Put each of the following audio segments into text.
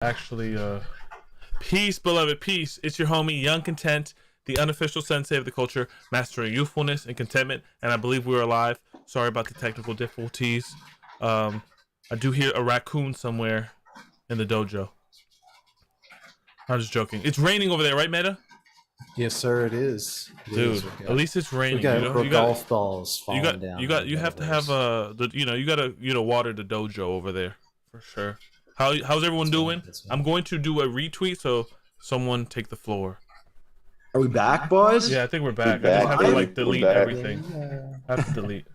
Actually, peace, beloved, peace. It's your homie, Young Content, the unofficial sensei of the culture, mastering youthfulness and contentment. And I believe we're alive. Sorry about the technical difficulties. I do hear a raccoon somewhere in the dojo. I'm just joking. It's raining over there, right, Meta? Yes, sir. It is. Dude, at least it's raining. We got golf balls falling down. You have to have you gotta water the dojo over there for sure. How's everyone doing? I'm going to do a retweet, so someone take the floor. Are we back, boys? Yeah, I think we're back. I just have to delete everything. I have to delete.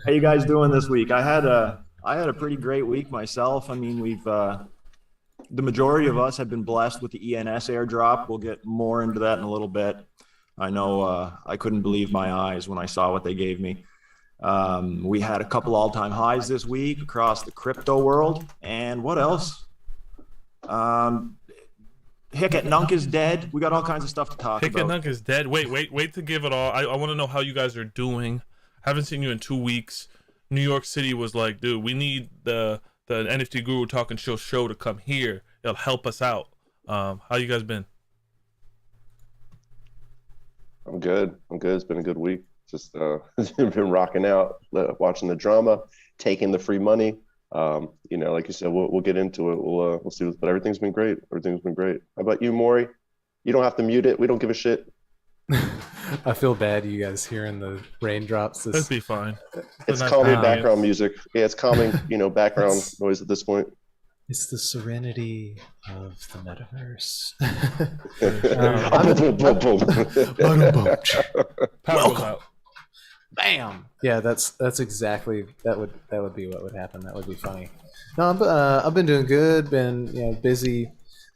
How you guys doing this week? I had a pretty great week myself. I mean, we've the majority of us have been blessed with the ENS airdrop. We'll get more into that in a little bit. I know I couldn't believe my eyes when I saw what they gave me. We had a couple all-time highs this week across the crypto world. And what else? Hicket Nunk is dead. We got all kinds of stuff to talk about. Hicket Nunk is dead. Wait to give it all. I want to know how you guys are doing. Haven't seen you in 2 weeks. New York City was like, dude, we need the NFT Guru Talk and Chill show to come here. It'll help us out. How you guys been? I'm good. It's been a good week. Just been rocking out, watching the drama, taking the free money. Like you said, we'll get into it. We'll see. But everything's been great. How about you, Maury? You don't have to mute it. We don't give a shit. I feel bad you guys hearing the raindrops. That'd be fine. It's calming background music. Yeah, it's calming, background noise at this point. It's the serenity of the metaverse. Welcome. Bam. Yeah, that's exactly that would be what would happen. That would be funny. No, I've been doing good. Been busy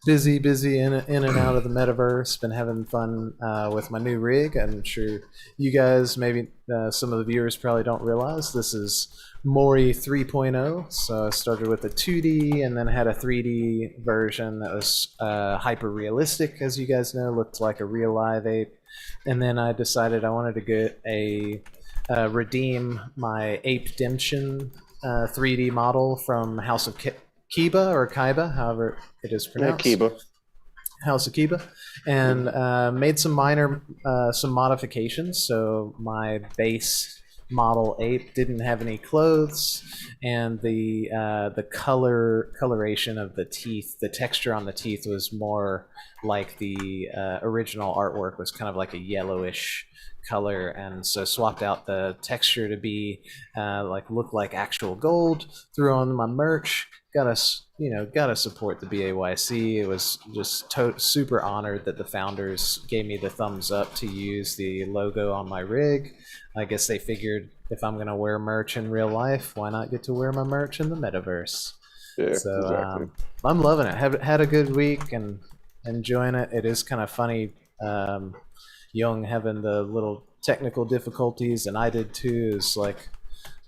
in and out of the metaverse. Been having fun with my new rig. I'm sure you guys, maybe some of the viewers probably don't realize this is Mori 3.0. So I started with a 2D and then had a 3D version that was hyper realistic, as you guys know, looked like a real live ape. And then I decided I wanted to get redeem my Ape-demption 3D model from House of Kiba, or Kaiba, however it is pronounced. Yeah, Kiba. House of Kiba. And made some minor modifications. So my base model ape didn't have any clothes, and the coloration of the teeth, the texture on the teeth was more like the original artwork was kind of like a yellowish color, and so swapped out the texture to be look like actual gold. Threw on my merch. Gotta support the BAYC. It was just super honored that the founders gave me the thumbs up to use the logo on my rig. I guess they figured if I'm gonna wear merch in real life, why not get to wear my merch in the metaverse? Yeah, so exactly. I'm loving it. Had a good week and enjoying it. It is kind of funny, Young having the little technical difficulties, and I did too. Is like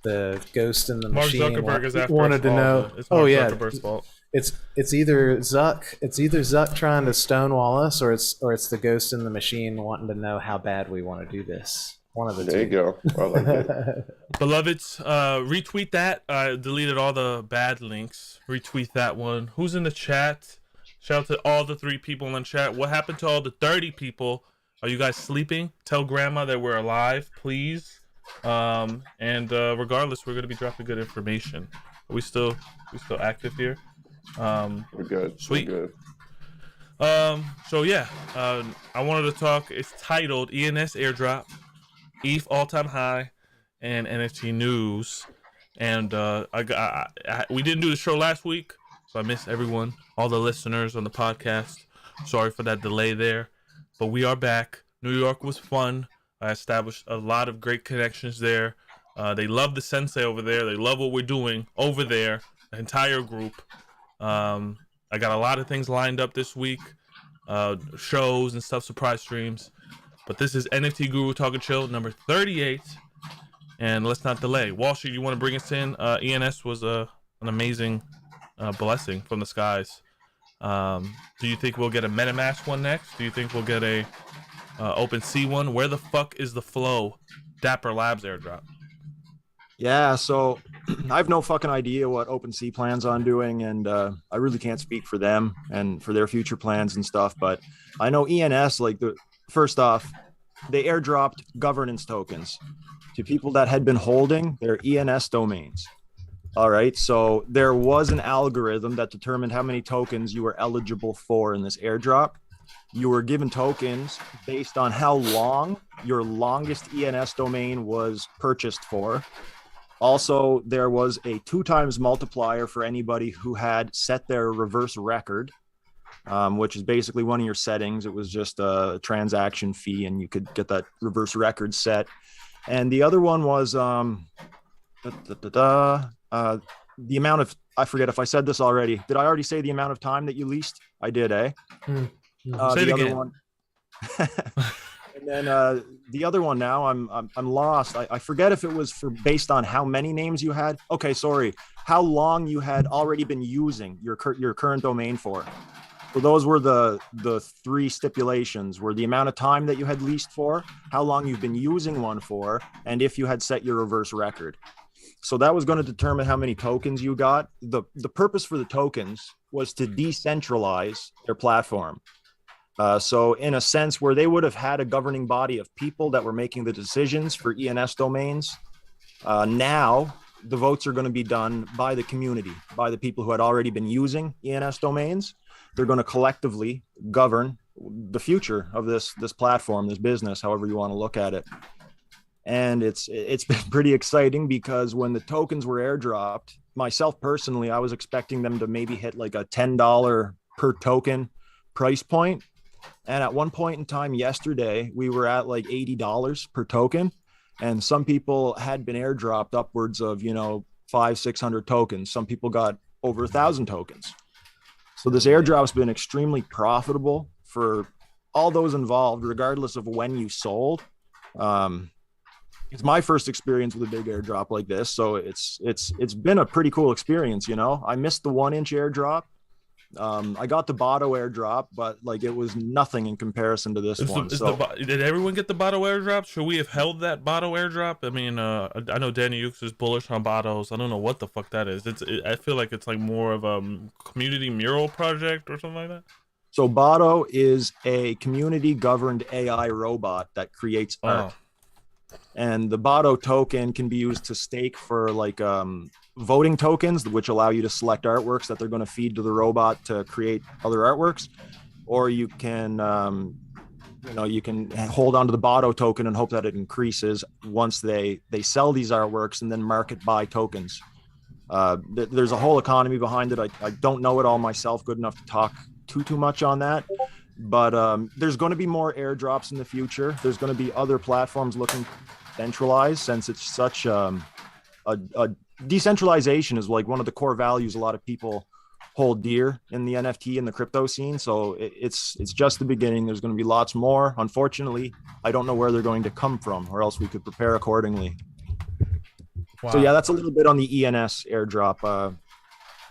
the ghost in the machine. Mark Zuckerberg is after wanted to know. It's Mark Zuckerberg's fault. It's either Zuck trying to stonewall us, or it's the ghost in the machine wanting to know how bad we want to do this. One of the two. There you go. I like it. Beloveds, retweet that. I deleted all the bad links. Retweet that one. Who's in the chat? Shout out to all the 3 people in the chat. What happened to all the 30 people? Are you guys sleeping? Tell grandma that we're alive, please. Regardless, we're gonna be dropping good information. Are we still active here? We're good. Sweet. We're good. I wanted to talk. It's titled ENS Airdrop, ETH all-time high, and NFT news. And we didn't do the show last week, so I miss everyone, all the listeners on the podcast. Sorry for that delay there, but we are back. New York was fun. I established a lot of great connections there. They love the Sensei over there. They love what we're doing over there, the entire group. I got a lot of things lined up this week, shows and stuff, surprise streams. But this is NFT Guru Talk and Chill number 38, and let's not delay. Walshy, you want to bring us in? ENS was an amazing blessing from the skies. Do you think we'll get a MetaMask one next? Do you think we'll get a OpenSea one? Where the fuck is the flow? Dapper Labs airdrop. Yeah, so I have no fucking idea what OpenSea plans on doing, and I really can't speak for them and for their future plans and stuff. But I know ENS, like first off, they airdropped governance tokens to people that had been holding their ENS domains. All right, so there was an algorithm that determined how many tokens you were eligible for in this airdrop. You were given tokens based on how long your longest ENS domain was purchased for. Also, there was a 2x multiplier for anybody who had set their reverse record, which is basically one of your settings. It was just a transaction fee, and you could get that reverse record set. And the other one was the amount of, I forget if I said this already. Did I already say the amount of time that you leased? I did, eh? Say it again. One. And then the other one now, I'm lost. I forget if it was for based on how many names you had. Okay, sorry. How long you had already been using your current domain for. So those were the three stipulations, were the amount of time that you had leased for, how long you've been using one for, and if you had set your reverse record. So that was going to determine how many tokens you got. The purpose for the tokens was to decentralize their platform. So in a sense where they would have had a governing body of people that were making the decisions for ENS domains, now the votes are going to be done by the community, by the people who had already been using ENS domains. They're going to collectively govern the future of this platform, this business, however you want to look at it. And it's been pretty exciting because when the tokens were airdropped, myself personally, I was expecting them to maybe hit like a $10 per token price point. And at one point in time yesterday, we were at like $80 per token. And some people had been airdropped upwards of, 500-600 tokens. Some people got over 1,000 tokens. So this airdrop's been extremely profitable for all those involved, regardless of when you sold. It's my first experience with a big airdrop like this. So it's been a pretty cool experience. I missed the 1-inch airdrop. I got the Botto airdrop, but like it was nothing in comparison to this one. Did everyone get the Botto airdrop? Should we have held that Botto airdrop? I mean, I know Danny Ukes is bullish on Bottos. I don't know what the fuck that is. I feel like it's like more of a community mural project or something like that. So Botto is a community governed AI robot that creates art. And the Botto token can be used to stake for like voting tokens, which allow you to select artworks that they're going to feed to the robot to create other artworks. Or you can, you can hold onto the Botto token and hope that it increases once they sell these artworks and then market buy tokens. There's a whole economy behind it. I don't know it all myself good enough to talk too much on that. But there's going to be more airdrops in the future. There's going to be other platforms looking centralized, since it's such a decentralization is like one of the core values a lot of people hold dear in the NFT and the crypto scene. So it's just the beginning. There's going to be lots more. Unfortunately, I don't know where they're going to come from, or else we could prepare accordingly. Wow. So yeah, that's a little bit on the ENS airdrop.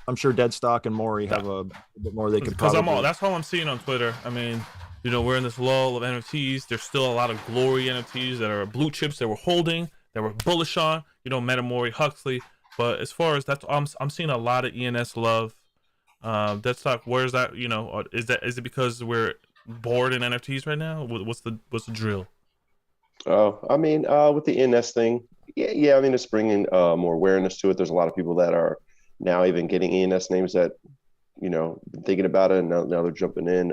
I'm sure Deadstock and Maury have a bit more they could probably. That's all I'm seeing on Twitter. I mean, we're in this lull of NFTs. There's still a lot of glory NFTs that are blue chips that we're holding, that we're bullish on. Meta Maury, Huxley. But as far as that's, I'm seeing a lot of ENS love. Deadstock, where's that? Is it because we're bored in NFTs right now? What's the drill? Oh, I mean, with the ENS thing, yeah. I mean, it's bringing more awareness to it. There's a lot of people that are now even getting ENS names that, been thinking about it, and now they're jumping in.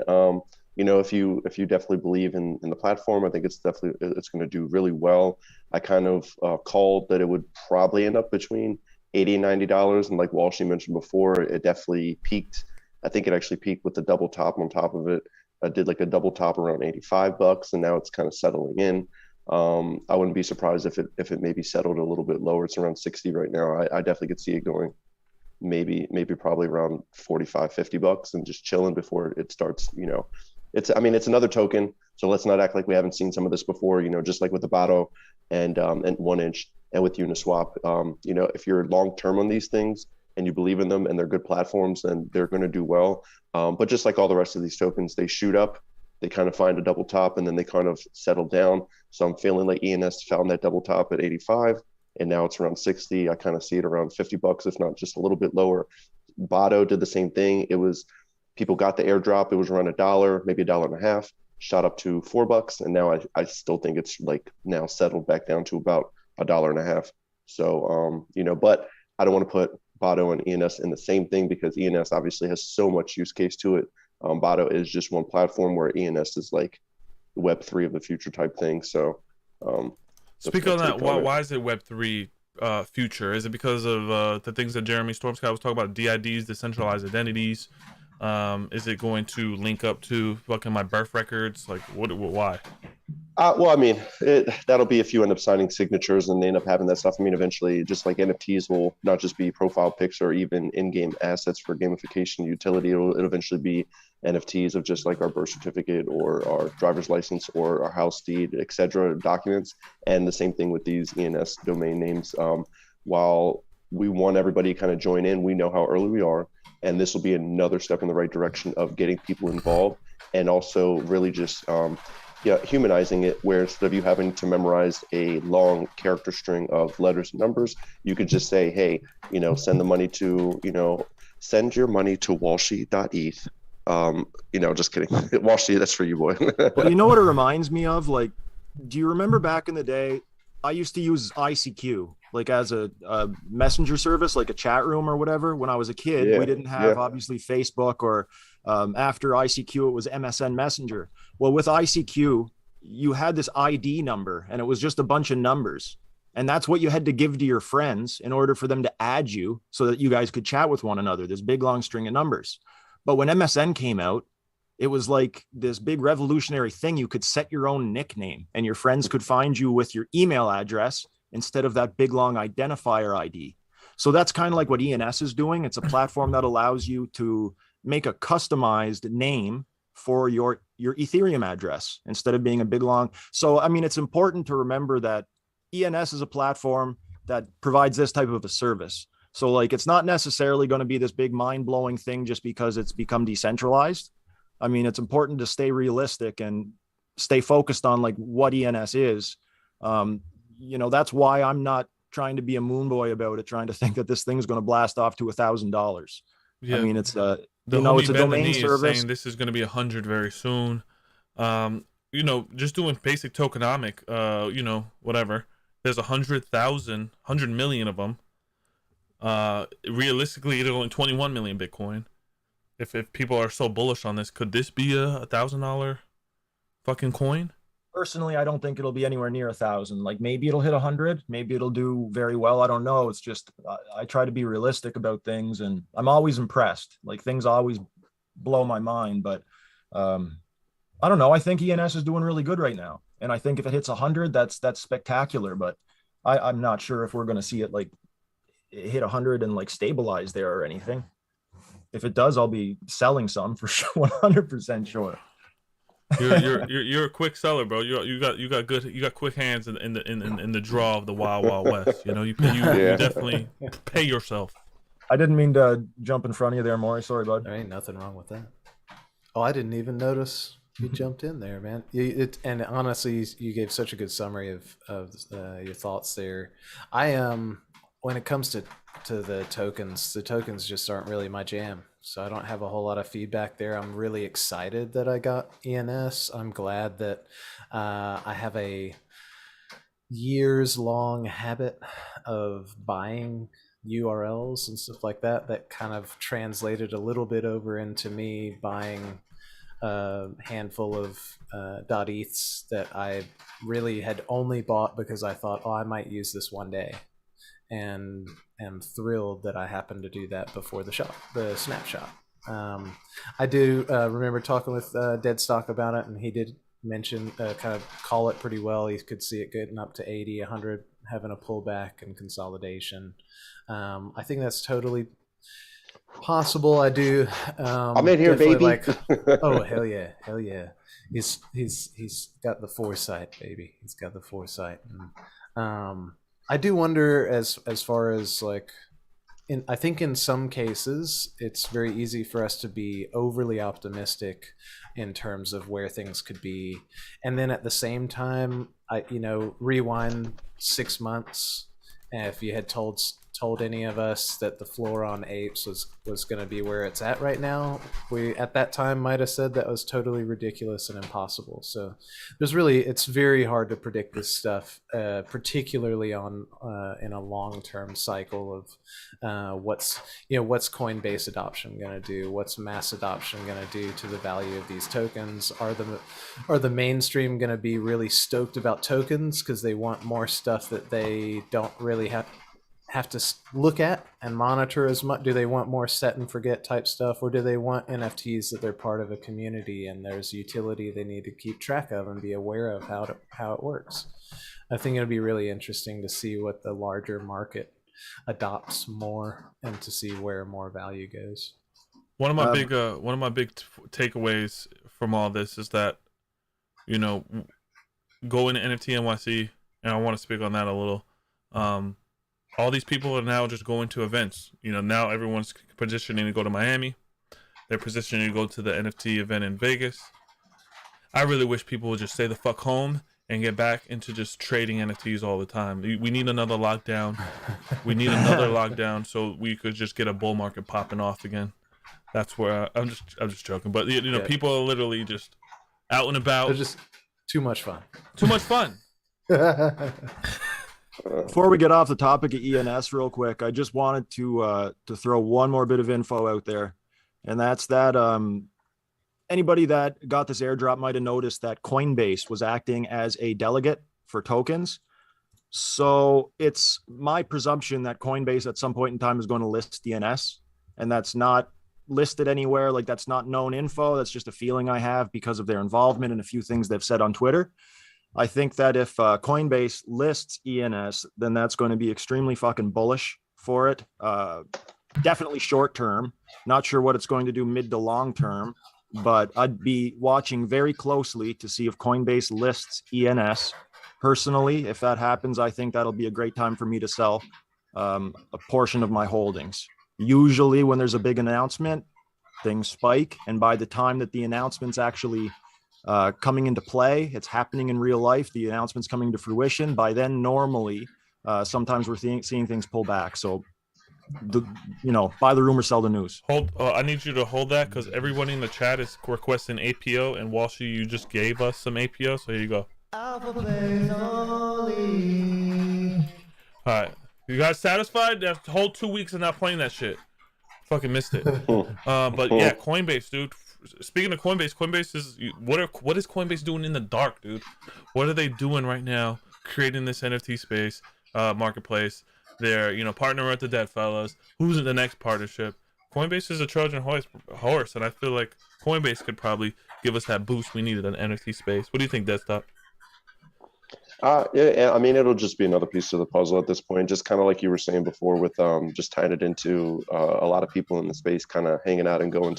If you definitely believe in the platform, I think it's going to do really well. I kind of called that it would probably end up between $80 and $90, and like Walshy mentioned before, it definitely peaked. I think it actually peaked with the double top on top of it. I did like a double top around $85, and now it's kind of settling in. I wouldn't be surprised if it maybe settled a little bit lower. It's around 60 right now. I definitely could see it going maybe probably around $45-50 and just chilling before it starts. It's another token, so let's not act like we haven't seen some of this before. Just like with the Botto and 1-inch and with Uniswap. If you're long term on these things and you believe in them and they're good platforms, then they're going to do well. But just like all the rest of these tokens, they shoot up, they kind of find a double top, and then they kind of settle down. So I'm feeling like ENS found that double top at 85. and now it's around 60. I kind of see it around $50, if not just a little bit lower. Botto did the same thing. It was people got the airdrop. It was around $1, maybe $1.50, shot up to $4, and now I still think it's like now settled back down to about $1.50. So but I don't want to put Botto and ENS in the same thing, because ENS obviously has so much use case to it. Botto is just one platform, where ENS is like Web3 of the future type thing. So speak on that. Why is it Web3 future? Is it because of the things that Jeremy Stormsky was talking about, DIDs, decentralized identities? Is it going to link up to fucking my birth records? Like, why? Well, I mean, that'll be if you end up signing signatures and they end up having that stuff. I mean, eventually, just like NFTs will not just be profile pics or even in-game assets for gamification utility. It'll eventually be NFTs of just like our birth certificate or our driver's license or our house deed, etc. documents. And the same thing with these ENS domain names. While we want everybody to kind of join in, we know how early we are. And this will be another step in the right direction of getting people involved, and also really just humanizing it, where instead of you having to memorize a long character string of letters and numbers, you could just say, hey, send the money to, send your money to walshy.eth. Just kidding. Walshy, that's for you, boy. Well, you know what it reminds me of? Like, do you remember back in the day, I used to use ICQ, like as a messenger service, like a chat room or whatever. When I was a kid, we didn't have obviously Facebook, or after ICQ, it was MSN Messenger. Well, with ICQ, you had this ID number, and it was just a bunch of numbers. And that's what you had to give to your friends in order for them to add you, so that you guys could chat with one another, this big, long string of numbers. But when MSN came out, it was like this big revolutionary thing. You could set your own nickname, and your friends could find you with your email address instead of that big, long identifier ID. So that's kind of like what ENS is doing. It's a platform that allows you to make a customized name for your Ethereum address instead of being a big, long. So, I mean, it's important to remember that ENS is a platform that provides this type of a service. So, like, it's not necessarily going to be this big mind-blowing thing just because it's become decentralized. I mean, it's important to stay realistic and stay focused on like what ENS is. That's why I'm not trying to be a moon boy about it, trying to think that this thing is going to blast off to $1,000. Yeah. I mean, it's it's a domain service. Saying this is going to be 100 very soon. Just doing basic tokenomic, whatever. There's 100 million of them. Realistically, there's only 21 million Bitcoin. If people are so bullish on this, could this be a $1,000 fucking coin? Personally, I don't think it'll be anywhere near 1,000. Like, maybe it'll hit 100. Maybe it'll do very well. I don't know. It's just I try to be realistic about things, and I'm always impressed. Like, things always blow my mind. But I don't know. I think ENS is doing really good right now, and I think if it hits 100, that's spectacular. But I'm not sure if we're going to see it like hit 100 and like stabilize there or anything. If it does, I'll be selling some for sure, 100% sure. You're a quick seller, bro. You got quick hands in the draw of the Wild Wild West. You definitely pay yourself. I didn't mean to jump in front of you there, Maury. Sorry, bud. There ain't nothing wrong with that. Oh, I didn't even notice you jumped in there, man. And honestly, you gave such a good summary of your thoughts there. When it comes to the tokens just aren't really my jam. So I don't have a whole lot of feedback there. I'm really excited that I got ENS. I'm glad that I have a years-long habit of buying URLs and stuff like that kind of translated a little bit over into me buying a handful of .eths that I really had only bought because I thought, I might use this one day. And am thrilled that I happened to do that before the snapshot. I do remember talking with Deadstock about it, and he did mention, kind of call it pretty well. He could see it getting up to 80, 100, having a pullback and consolidation. I think that's totally possible. I do. I'm in here, baby. Oh, hell yeah. He's got the foresight, baby. He's got the foresight. I do wonder as far as like, I think in some cases it's very easy for us to be overly optimistic in terms of where things could be, and then at the same time, rewind 6 months if you had told any of us that the floor on apes was going to be where it's at right now, we at that time might have said that was totally ridiculous and impossible. So it's very hard to predict this stuff, particularly on in a long-term cycle of what's Coinbase adoption going to do, what's mass adoption going to do to the value of these tokens. Are the mainstream going to be really stoked about tokens because they want more stuff that they don't really have to look at and monitor as much? Do they want more set and forget type stuff, or do they want NFTs that they're part of a community and there's utility they need to keep track of and be aware of how it works? I think it'll be really interesting to see what the larger market adopts more and to see where more value goes. One of my big takeaways from all this is that, going to NFTNYC, and I want to speak on that a little. All these people are now just going to events. Now everyone's positioning to go to Miami. They're positioning to go to the NFT event in Vegas. I really wish people would just stay the fuck home and get back into just trading NFTs all the time. We need another lockdown. We need another lockdown so we could just get a bull market popping off again. That's where I'm just joking. But people are literally just out and about. They're just too much fun. Too much fun. Before we get off the topic of ENS real quick, I just wanted to throw one more bit of info out there. And that's that anybody that got this airdrop might have noticed that Coinbase was acting as a delegate for tokens. So it's my presumption that Coinbase at some point in time is going to list ENS, and that's not listed anywhere. Like, that's not known info. That's just a feeling I have because of their involvement and a few things they've said on Twitter. I think that if Coinbase lists ENS, then that's going to be extremely fucking bullish for it. Definitely short term. Not sure what it's going to do mid to long term, but I'd be watching very closely to see if Coinbase lists ENS. Personally, if that happens, I think that'll be a great time for me to sell a portion of my holdings. Usually when there's a big announcement, things spike. And by the time that the announcement's actually coming into play, it's happening in real life, the announcement's coming to fruition, by then normally sometimes we're seeing things pull back. So buy the rumor, sell the news. I need you to hold that, because everyone in the chat is requesting APO, and Walshy, you just gave us some APO, so here you go. Alright, you guys satisfied? That whole 2 weeks of not playing that shit, fucking missed it. But yeah, Coinbase, dude. Speaking of Coinbase is what is Coinbase doing in the dark, dude? What are they doing right now? Creating this NFT space, marketplace. They're partnering with the Dead Fellas. Who's in the next partnership? Coinbase is a Trojan horse, and I feel like Coinbase could probably give us that boost we needed in NFT space. What do you think, Deadstock? Yeah, I mean, it'll just be another piece of the puzzle at this point. Just kind of like you were saying before, with just tying it into a lot of people in the space kind of hanging out and going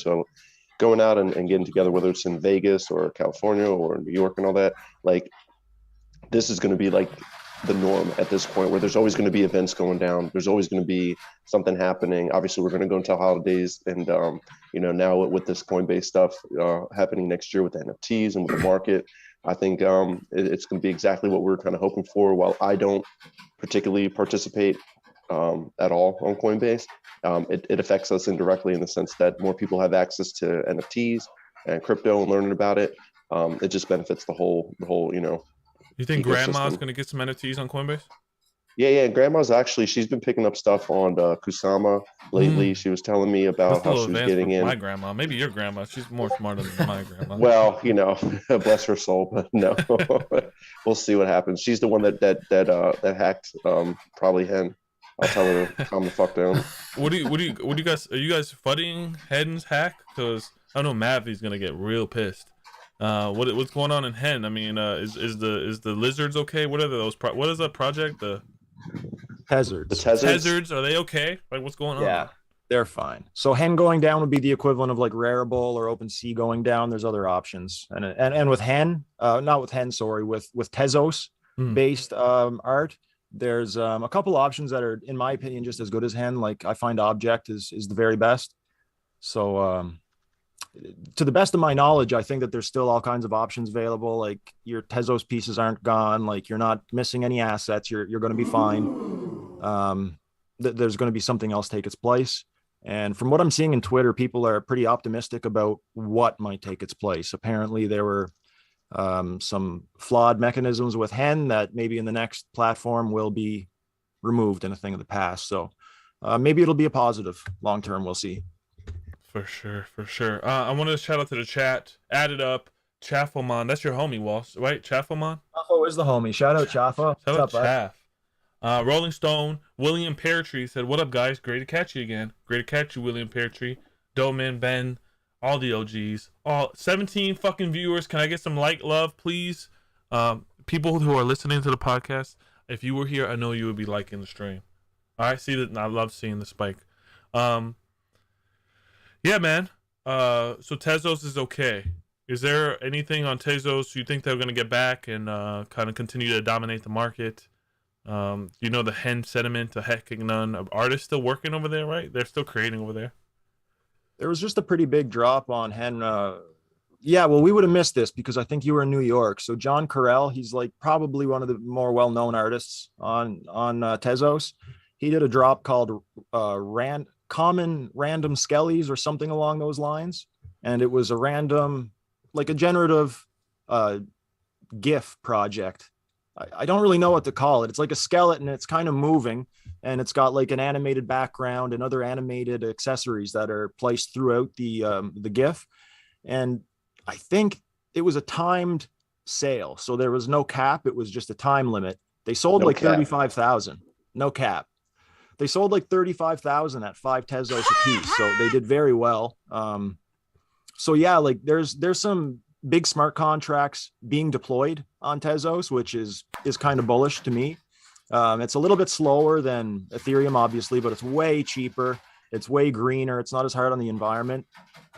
out and getting together, whether it's in Vegas or California or New York and all that. Like, this is going to be like the norm at this point, where there's always going to be events going down. There's always going to be something happening. Obviously, we're going to go until holidays, and now with this Coinbase stuff happening next year with the NFTs and with the market, I think it's going to be exactly what we're kind of hoping for. While I don't particularly participate at all on Coinbase, it affects us indirectly in the sense that more people have access to NFTs and crypto and learning about it. It just benefits the whole. You think Grandma's going to get some NFTs on Coinbase? Yeah. Grandma's she's been picking up stuff on Kusama lately. She was telling me about how she was getting in. My grandma, maybe your grandma. She's more smarter than my grandma. Well, bless her soul, but no, we'll see what happens. She's the one that hacked probably Hen. I'll tell her to calm the fuck down. What do you guys? Are you guys fudding Hen's hack? Because I know Mavi's gonna get real pissed. What's going on in Hen? I mean, is the lizards okay? What are those? What is that project? The Tezards. The Tezards. Are they okay? Like, what's going on? Yeah, they're fine. So Hen going down would be the equivalent of like Rarible or OpenSea going down. There's other options, and with Hen, not with Hen, sorry, with Tezos based art. There's a couple options that are, in my opinion, just as good as Hen. Like, I find Object is the very best. So to the best of my knowledge, I think that there's still all kinds of options available. Like, your Tezos pieces aren't gone. Like, you're not missing any assets. You're going to be fine. there's going to be something else take its place. And from what I'm seeing in Twitter, people are pretty optimistic about what might take its place. Apparently, there were some flawed mechanisms with Hen that maybe in the next platform will be removed and a thing of the past. So maybe it'll be a positive long term. We'll see. For sure, for sure. I wanted to shout out to the chat. Add it up. Chaffleman, that's your homie, Wals, right? Chaffleman? Chaffo is the homie. Shout out Chaffo. Shout out Chaff. Rolling Stone, William Peartree said, "What up, guys? Great to catch you again. Great to catch you, William Peartree. Doman, Ben, all the OGs. All 17 fucking viewers. Can I get some love, please? People who are listening to the podcast, if you were here, I know you would be liking the stream. All right, see that? I love seeing the spike. Yeah, man. So Tezos is okay. Is there anything on Tezos you think they're going to get back and kind of continue to dominate the market? You know, the Hen sediment, the hecking none. Artists still working over there, right? They're still creating over there. There was just a pretty big drop on Hen. Yeah, well, we would have missed this because I think you were in New York. So John Carell, he's like probably one of the more well-known artists on Tezos. He did a drop called Common Random Skellies or something along those lines. And it was a random, like a generative GIF project. I don't really know what to call it. It's like a skeleton. It's kind of moving, and it's got like an animated background and other animated accessories that are placed throughout the GIF. And I think it was a timed sale, so there was no cap. It was just a time limit. They sold like 35,000. No cap. They sold like 35,000 at 5 Tezos a piece, so they did very well. So yeah, like there's some big smart contracts being deployed on Tezos, which is kind of bullish to me. It's a little bit slower than Ethereum, obviously, but it's way cheaper. It's way greener. It's not as hard on the environment.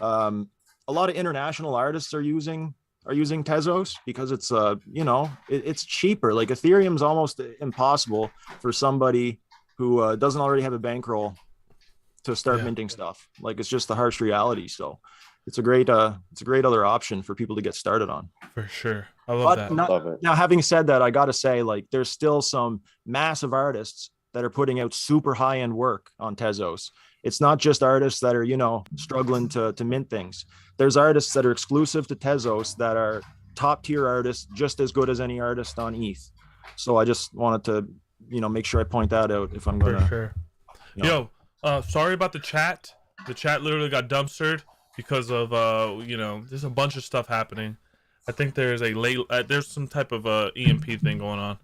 A lot of international artists are using Tezos because it's it's cheaper. Like Ethereum's almost impossible for somebody who doesn't already have a bankroll to start minting stuff. Like it's just the harsh reality. So it's a great other option for people to get started on. For sure. I love that. Love it. Now, having said that, I got to say, like, there's still some massive artists that are putting out super high end work on Tezos. It's not just artists that are, struggling to mint things. There's artists that are exclusive to Tezos that are top tier artists, just as good as any artist on ETH. So I just wanted to, make sure I point that out if I'm going to. For sure. Sorry about the chat. The chat literally got dumpstered because of there's a bunch of stuff happening. I think there's there's some type of EMP thing going on.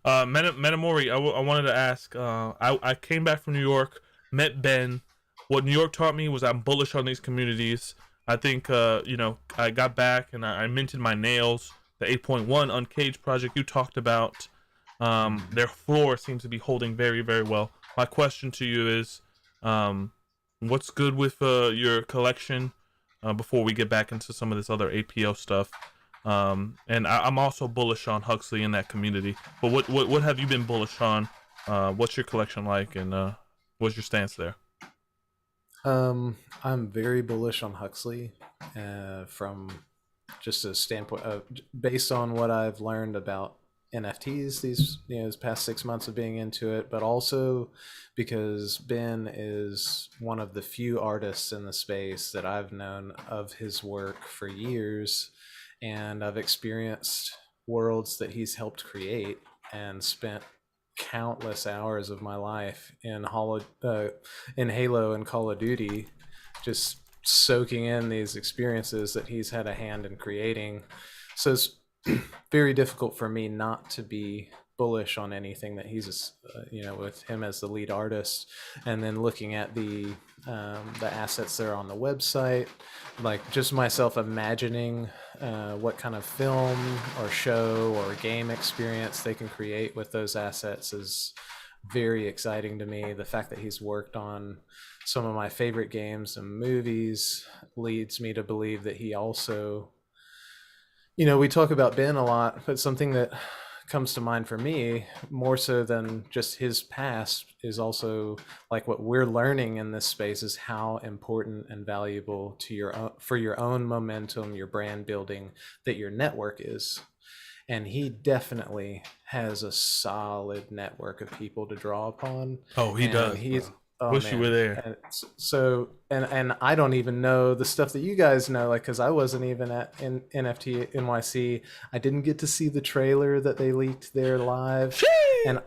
Metamori, I wanted to ask. I came back from New York, met Ben. What New York taught me was I'm bullish on these communities. I think I got back and I minted my nails. The 8.1 Uncaged project you talked about. Their floor seems to be holding very, very well. My question to you is, what's good with your collection? Before we get back into some of this other APO stuff, and I'm also bullish on Huxley in that community. But what have you been bullish on? What's your collection like, and what's your stance there? I'm very bullish on Huxley, from just a standpoint of based on what I've learned about NFTs these past 6 months of being into it, but also because Ben is one of the few artists in the space that I've known of his work for years, and I've experienced worlds that he's helped create and spent countless hours of my life in Halo and Call of Duty, just soaking in these experiences that he's had a hand in creating. So it's very difficult for me not to be bullish on anything that he's with him as the lead artist. And then looking at the assets that are on the website, like just myself imagining what kind of film or show or game experience they can create with those assets is very exciting to me. The fact that he's worked on some of my favorite games and movies leads me to believe that he also, we talk about Ben a lot, but something that comes to mind for me more so than just his past is also like what we're learning in this space is how important and valuable to for your own momentum, your brand building, that your network is. and he definitely has a solid network of people to draw upon. Oh, he and does. he's Wish you were there. And so and I don't even know the stuff that you guys know, like, because I wasn't even at NFT NYC. I didn't get to see the trailer that they leaked there live, and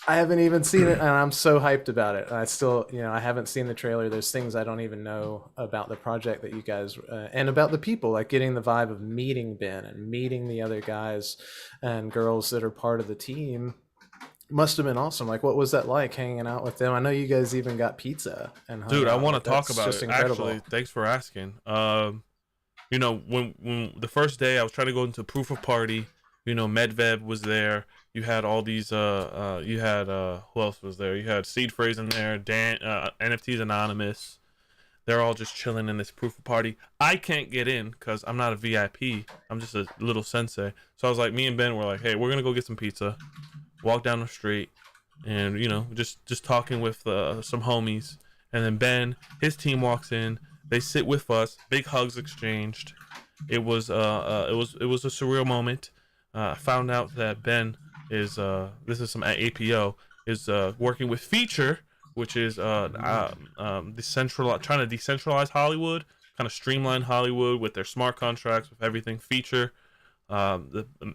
I haven't even seen it, and I'm so hyped about it. I still, I haven't seen the trailer. There's things I don't even know about the project that you guys and about the people, like getting the vibe of meeting Ben and meeting the other guys and girls that are part of the team. Must have been awesome. Like, what was that like hanging out with them? I know you guys even got pizza and hung Dude, I out. want Like, to talk that's about just it. incredible. Actually, thanks for asking. When the first day I was trying to go into proof of party, Medvedev was there. You had all these you had who else was there? You had Seed Phrase in there, Dan, NFTs Anonymous. They're all just chilling in this proof of party. I can't get in because I'm not a VIP. I'm just a little sensei. So I was like, me and Ben were like, hey, we're gonna go get some pizza, walk down the street, and just talking with some homies. And then Ben, his team walks in. They sit with us. Big hugs exchanged. It was a surreal moment. I found out that Ben is this is some APO is working with Feature, which is trying to decentralize Hollywood, kind of streamline Hollywood with their smart contracts, with everything. Feature,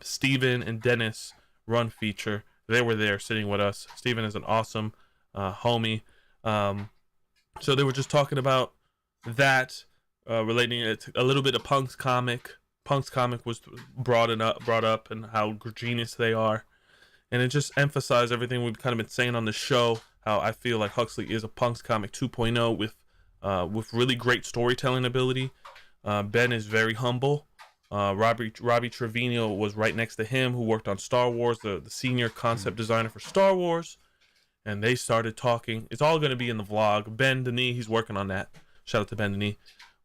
Steven and Dennis run Feature. They were there sitting with us. Steven is an awesome homie. So they were just talking about that, relating it to a little bit of Punk's comic. Punk's comic was brought up, and how genius they are, and it just emphasized everything we've kind of been saying on the show. How I feel like Huxley is a Punk's comic 2.0 with really great storytelling ability. Ben is very humble. Robbie Trevino was right next to him, who worked on Star Wars, the senior concept designer for Star Wars, and they started talking. It's all going to be in the vlog. Ben Denis, he's working on that. Shout out to Ben Denis.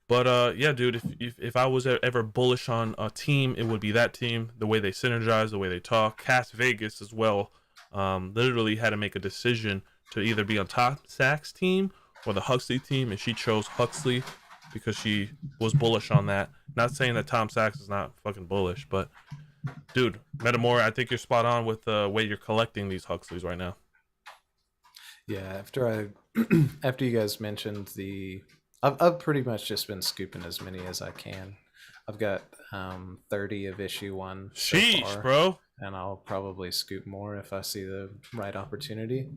But yeah, dude, if I was ever bullish on a team, it would be that team. The way they synergize, the way they talk. Cass Vegas as well, literally had to make a decision to either be on Tom Sachs' team or the Huxley team, and she chose Huxley because she was bullish on that. Not saying that Tom Sachs is not fucking bullish, but dude, Metamora, I think you're spot on with the way you're collecting these Huxleys right now. Yeah, after you guys mentioned I've pretty much just been scooping as many as I can. I've got 30 of issue 1 so far, bro. And I'll probably scoop more if I see the right opportunity.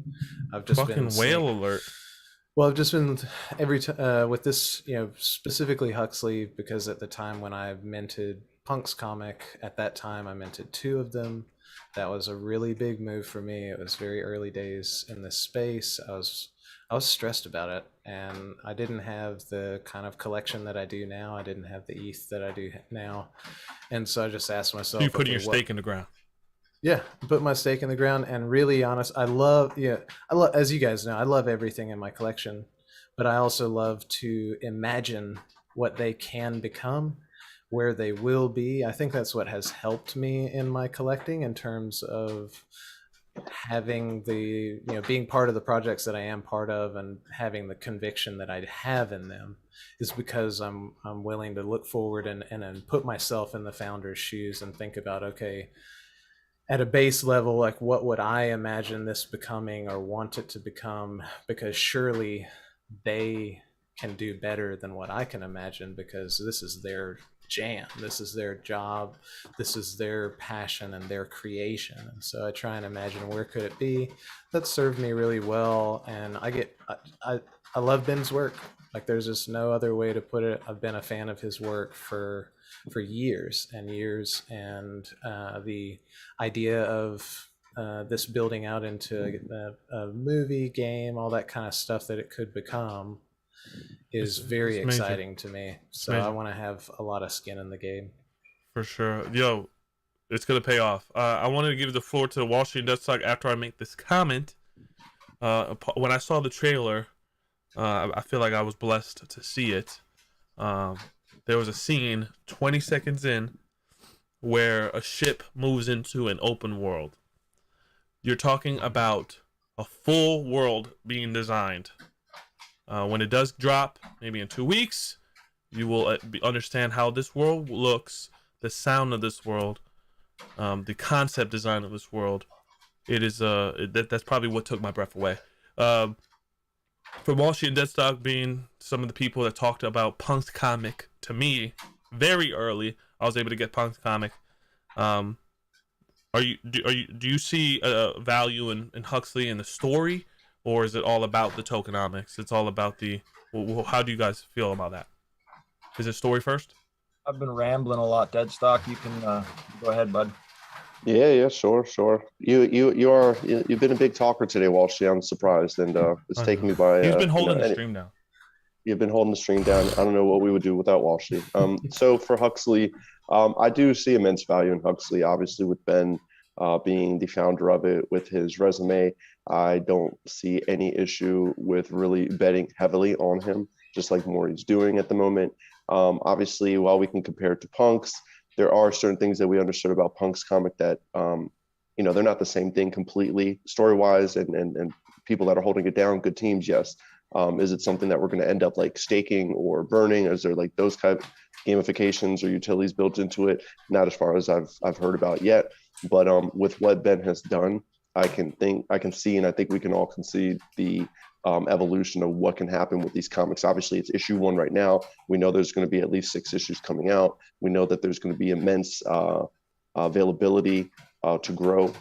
I've just fucking been whale alert. Well, I've just been with this, specifically Huxley, because at the time when I minted Punk's comic, at that time I minted 2 of them. That was a really big move for me. It was very early days in this space. I was stressed about it, and I didn't have the kind of collection that I do now. I didn't have the ETH that I do now, and so I just asked myself, you putting your stake in the ground. Yeah, put my stake in the ground, and really honest, I love, as you guys know, I love everything in my collection, but I also love to imagine what they can become, where they will be. I think that's what has helped me in my collecting, in terms of having being part of the projects that I am part of, and having the conviction that I have in them, is because I'm willing to look forward and put myself in the founder's shoes and think about, okay, at a base level, like, what would I imagine this becoming or want it to become? Because surely they can do better than what I can imagine, because this is their jam, this is their job, this is their passion and their creation. And so I try and imagine, where could it be? That served me really well, and I love Ben's work. Like, there's just no other way to put it. I've been a fan of his work for years and years, and the idea of this building out into a movie, game, all that kind of stuff that it could become is very exciting to me. So I want to have a lot of skin in the game. For sure. Yo, it's going to pay off. I wanted to give the floor to Walshy and Deadstock after I make this comment. When I saw the trailer, I feel like I was blessed to see it. There was a scene 20 seconds in where a ship moves into an open world. You're talking about a full world being designed. When it does drop, maybe in 2 weeks, you will understand how this world looks, the sound of this world. the concept design of this world. It is that's probably what took my breath away. Um, for Walshy and Deadstock being some of the people that talked about Punk's comic to me very early, I was able to get Punk's comic. Um, do you see value in Huxley and the story, or is it all about the tokenomics? It's all about the how do you guys feel about that? Is it story first? I've been rambling a lot. Deadstock, you can go ahead, bud. Yeah, sure. You've been a big talker today, Walshy. I'm surprised, and it's taken me by. He's been holding the stream down. You've been holding the stream down. I don't know what we would do without Walshy. So for Huxley, I do see immense value in Huxley. Obviously, with Ben being the founder of it, with his resume, I don't see any issue with really betting heavily on him, just like Maury's doing at the moment. Obviously, while we can compare it to Punk's, there are certain things that we understood about Punk's comic that, they're not the same thing completely story-wise, and people that are holding it down, good teams, yes. Is it something that we're going to end up like staking or burning? Is there like those kind of gamifications or utilities built into it? Not as far as I've heard about yet, but with what Ben has done, I can see, and I think we can all concede the evolution of what can happen with these comics. Obviously, it's issue 1 right now. We know there's going to be at least 6 issues coming out. We know that there's going to be immense availability to grow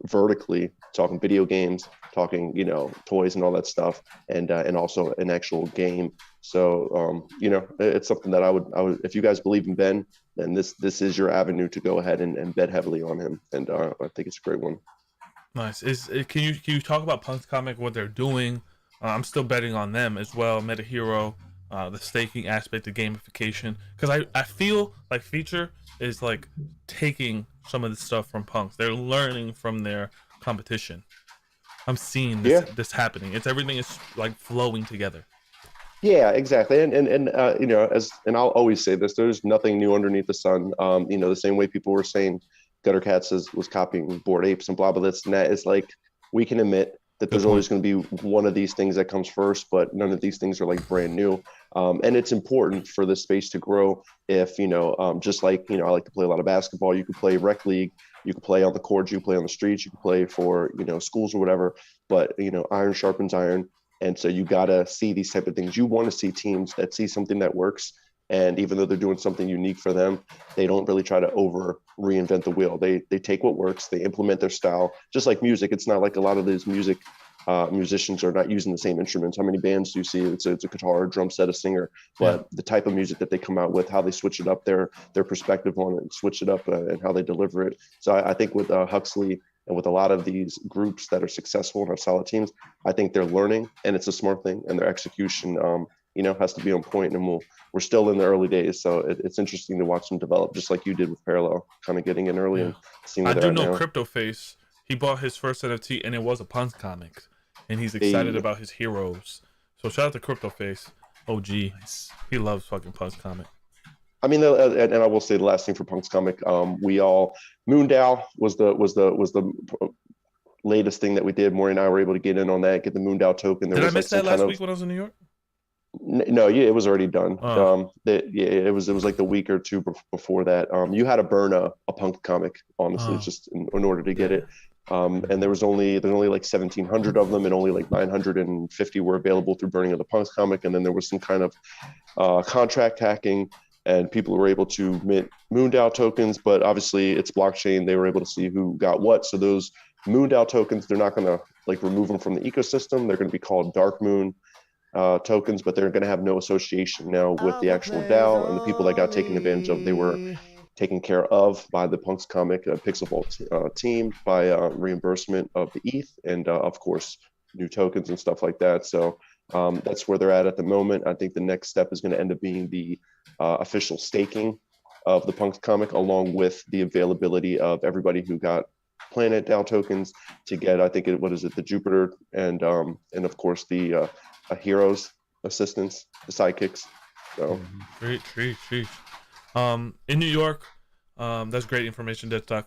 vertically, talking video games, talking toys and all that stuff, and also an actual game. So it's something that I would, if you guys believe in Ben, then this is your avenue to go ahead and bet heavily on him, and I think it's a great one. Nice. Can you talk about Punk's comic, what they're doing? I'm still betting on them as well. Meta Hero, the staking aspect, the gamification, because I feel like Feature is like taking some of the stuff from Punk's. They're learning from their competition. I'm seeing this happening. Everything is like flowing together. Yeah, exactly. And I'll always say this: there's nothing new underneath the sun. The same way people were saying Gutter Cats was copying Bored Apes and blah blah this and that. It's like we can admit that there's always going to be one of these things that comes first, but none of these things are like brand new. And it's important for this space to grow. If just like I like to play a lot of basketball. You could play rec league. You can play on the courts. You can play on the streets. You can play for schools or whatever. But iron sharpens iron, and so you gotta see these type of things. You want to see teams that see something that works. And even though they're doing something unique for them, they don't really try to over reinvent the wheel. They take what works, they implement their style. Just like music, it's not like a lot of these musicians are not using the same instruments. How many bands do you see? It's a guitar, a drum set, a singer. But the type of music that they come out with, how they switch it up, their perspective on it, switch it up, and how they deliver it. So I think with Huxley and with a lot of these groups that are successful and are solid teams, I think they're learning, and it's a smart thing, and their execution has to be on point, and we're still in the early days, so it's interesting to watch them develop, just like you did with Parallel, kind of getting in early and seeing where I they're do at know now. Crypto Face. He bought his first NFT, and it was a Punk's comic, and he's excited about his heroes. So shout out to Crypto Face, OG. Nice. He loves fucking Punk's comic. I mean, and I will say the last thing for Punk's comic, Moondao was the latest thing that we did. Maury and I were able to get in on that, get the Moondao token. Did I miss that last week when I was in New York? No, yeah, it was already done. It was like the week or two before that. You had to burn a Punk comic, honestly, just in order to get it. And there's only like 1,700 of them, and only like 950 were available through burning of the Punk's comic. And then there was some kind of contract hacking, and people were able to mint Moondao tokens. But obviously, it's blockchain. They were able to see who got what. So those Moondao tokens, they're not going to like remove them from the ecosystem. They're going to be called Dark Moon tokens, but they're going to have no association now with the actual DAO, and the people that got taken advantage of, they were taken care of by the Punk's comic Pixel Vault team, by reimbursement of the ETH, and of course new tokens and stuff like that. So that's where they're at the moment. I think the next step is going to end up being the official staking of the Punk's comic, along with the availability of everybody who got Planet DAO tokens to get, I think the Jupiter, and of course the heroes, assistants, the sidekicks. So Great. In New York, that's great information, Deadstock.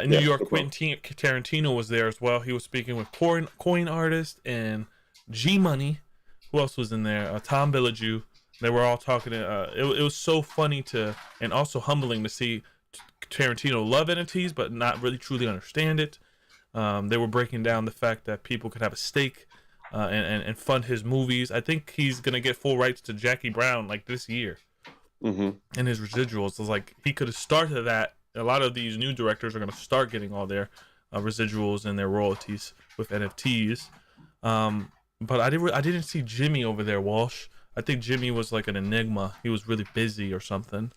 In New York, Quentin Tarantino was there as well. He was speaking with Coin Artist and G Money. Who else was in there? Tom Billaju. They were all talking. It was so funny and also humbling to see Tarantino love NFTs, but not really truly understand it. They were breaking down the fact that people could have a stake and fund his movies. I think he's gonna get full rights to Jackie Brown like this year, and his residuals. It's like he could have started that. A lot of these new directors are gonna start getting all their residuals and their royalties with NFTs. But I didn't see Jimmy over there, Walsh. I think Jimmy was like an enigma. He was really busy or something.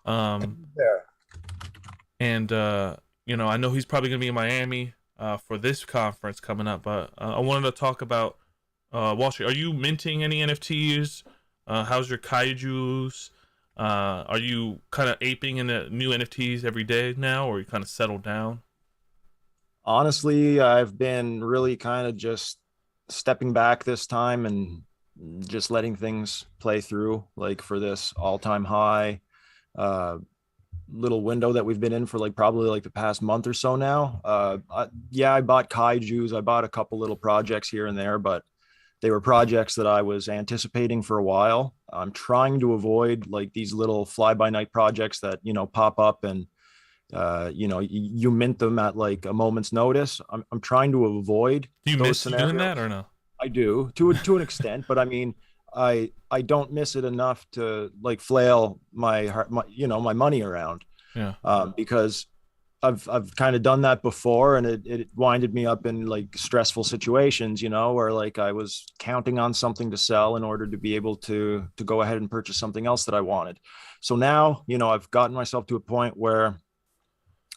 And you know, I know he's probably gonna be in Miami for this conference coming up. But I wanted to talk about Walshy. Are you minting any NFTs? How's your kaijus? Are you kind of aping into new NFTs every day now, or you kind of settled down? Honestly, I've been really kind of just stepping back this time and just letting things play through, like for this all-time high little window that we've been in for like probably like the past month or so now. I bought kaijus. I bought a couple little projects here and there, but they were projects that I was anticipating for a while. I'm trying to avoid like these little fly-by-night projects that, you know, pop up and you mint them at like a moment's notice. I'm trying to avoid. Do you those miss scenarios. doing that or no? I do to an extent, but I mean, I don't miss it enough to like flail my money around. Yeah. Because I've kind of done that before, and it winded me up in like stressful situations, you know, where like I was counting on something to sell in order to be able to go ahead and purchase something else that I wanted. So now, you know, I've gotten myself to a point where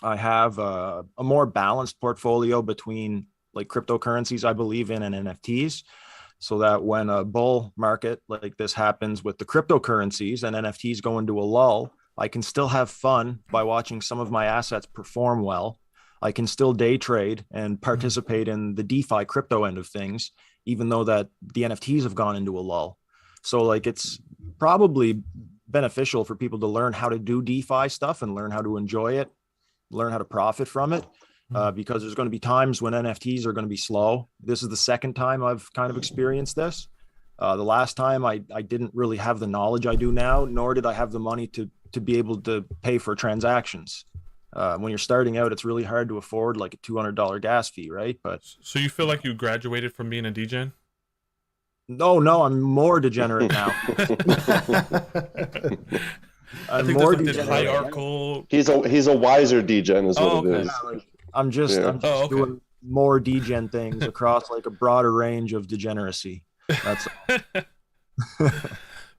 I have a more balanced portfolio between like cryptocurrencies I believe in and NFTs, so that when a bull market like this happens with the cryptocurrencies and NFTs go into a lull, I can still have fun by watching some of my assets perform well. I can still day trade and participate in the DeFi crypto end of things, even though that the NFTs have gone into a lull. So like it's probably beneficial for people to learn how to do DeFi stuff and learn how to enjoy it, learn how to profit from it. Because there's going to be times when NFTs are going to be slow. This is the second time I've kind of experienced this. The last time I didn't really have the knowledge I do now, nor did I have the money to be able to pay for transactions. When you're starting out, it's really hard to afford like a $200 gas fee, right? But so you feel like you graduated from being a degen? No, I'm more degenerate now. I'm more degenerate. Hierarchical. He's a wiser degen is what it is. I'm just doing more degen things across like a broader range of degeneracy. That's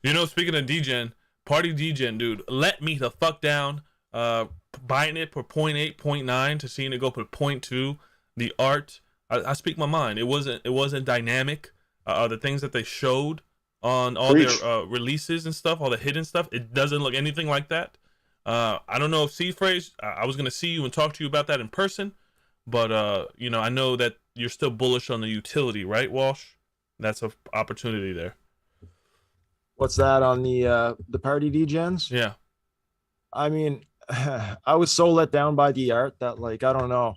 You know, speaking of degen, party degen, dude, let me the fuck down. Buying it for 0.8, 0.9 to seeing it go for 0.2. The art, I speak my mind. It wasn't dynamic. The things that they showed on all their releases and stuff, all the hidden stuff, it doesn't look anything like that. I don't know if C-Phrase, I was going to see you and talk to you about that in person, but, you know, I know that you're still bullish on the utility, right, Walsh? That's an opportunity there. What's that on the party degens? Yeah. I mean, I was so let down by the art that, like, I don't know.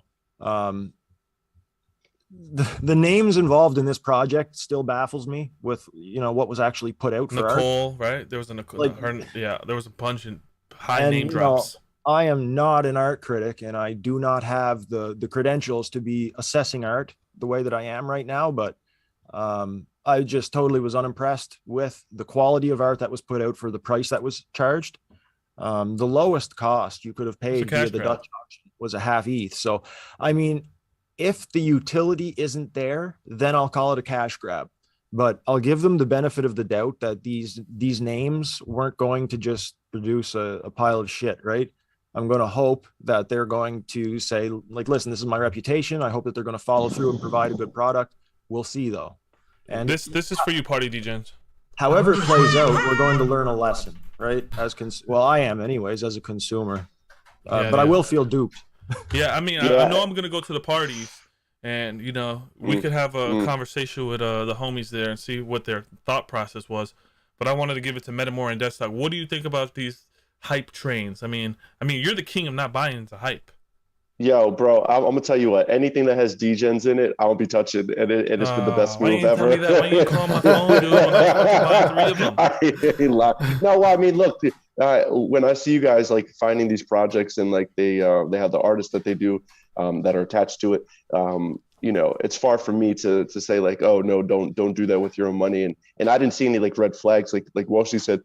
The names involved in this project still baffles me with, you know, what was actually put out for Nicole, art. Right? There was a Nicole, Like, there was a bunch of high name drops. I am not an art critic, and I do not have the credentials to be assessing art the way that I am right now, but I just totally was unimpressed with the quality of art that was put out for the price that was charged. The lowest cost you could have paid via the Dutch auction was a half ETH. So, I mean, if the utility isn't there, then I'll call it a cash grab. But I'll give them the benefit of the doubt that these names weren't going to just produce a pile of shit, right? I'm going to hope that they're going to say, like, listen, this is my reputation. I hope that they're going to follow through and provide a good product. We'll see, though. And this is for you, party degens. However it plays out, we're going to learn a lesson, right? Well, I am, anyways, as a consumer. But I will feel duped. Yeah, I mean, I know I'm going to go to the parties, and, you know, we could have a conversation with the homies there and see what their thought process was. But I wanted to give it to Metamore and Deadstock. What do you think about these hype trains? I mean, you're the king of not buying into hype. Yo, bro, I'm gonna tell you what. Anything that has degens in it, I won't be touching, and it's been the best move ever. Why you call my phone, dude? When I'm buying 3 of them. No, well, I mean, look, when I see you guys like finding these projects and like they have the artists that they do that are attached to it, you know, it's far from me to say like, oh no, don't do that with your own money. And I didn't see any like red flags, like Walshy said,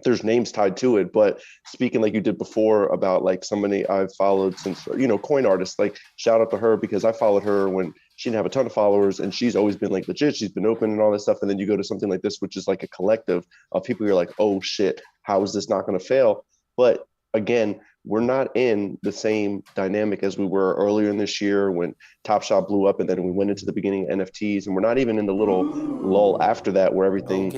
there's names tied to it. But speaking like you did before about like somebody I've followed since, you know, coin artist, like shout out to her because I followed her when she didn't have a ton of followers and she's always been like legit. She's been open and all this stuff. And then you go to something like this, which is like a collective of people who are like, oh shit, how is this not going to fail? But again, we're not in the same dynamic as we were earlier in this year when Top Shot blew up and then we went into the beginning of NFTs. And we're not even in the little lull after that where everything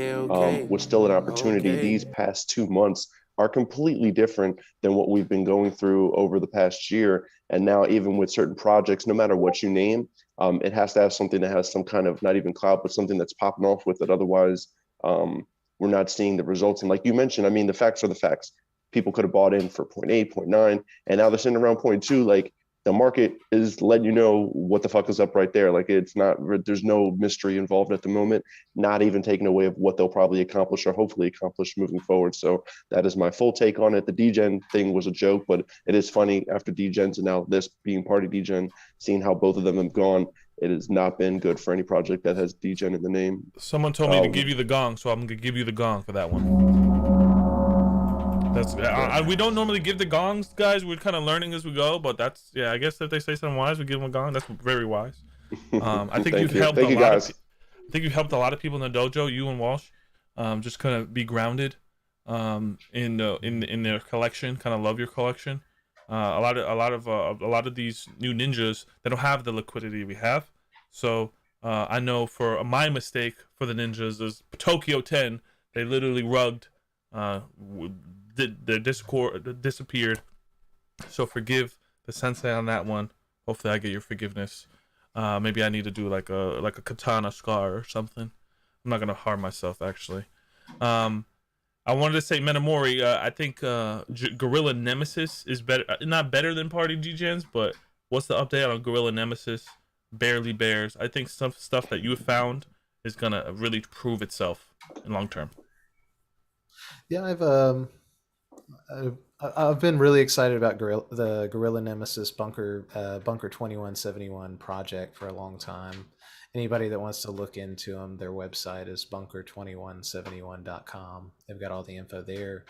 was still an opportunity. These past 2 months are completely different than what we've been going through over the past year. And now even with certain projects, no matter what you name, it has to have something that has some kind of, not even cloud, but something that's popping off with it. Otherwise, we're not seeing the results. And like you mentioned, I mean, the facts are the facts. People could have bought in for 0.8, 0.9, and now they're sitting around 0.2. Like the market is letting you know what the fuck is up right there. Like it's not, there's no mystery involved at the moment, not even taking away of what they'll probably accomplish or hopefully accomplish moving forward. So that is my full take on it. The DGen thing was a joke, but it is funny after DGens and now this being party DGen, seeing how both of them have gone. It has not been good for any project that has DGen in the name. Someone told me to give you the gong, so I'm gonna give you the gong for that one. That's we don't normally give the gongs, guys. We're kind of learning as we go, but that's, yeah, I guess if they say something wise, we give them a gong. That's very wise. I think you've helped a lot. I think you've helped a lot of people in the dojo. You and Walsh, just kind of be grounded, in their collection. Kind of love your collection. A lot of these new ninjas, they don't have the liquidity we have. So I know for my mistake for the ninjas is Tokyo 10. They literally rugged. The Discord disappeared, so forgive the Sensei on that one. Hopefully I get your forgiveness. Maybe I need to do like a katana scar or something. I'm not gonna harm myself actually. I wanted to say Metamori, I think Gorilla Nemesis is better, not better than Party DGens, but what's the update on Gorilla Nemesis? Barely Bears. I think some stuff that you have found is gonna really prove itself in long term. Yeah, I've been really excited about the Gorilla Nemesis Bunker 2171 project for a long time. Anybody that wants to look into them, their website is bunker2171.com. They've got all the info there.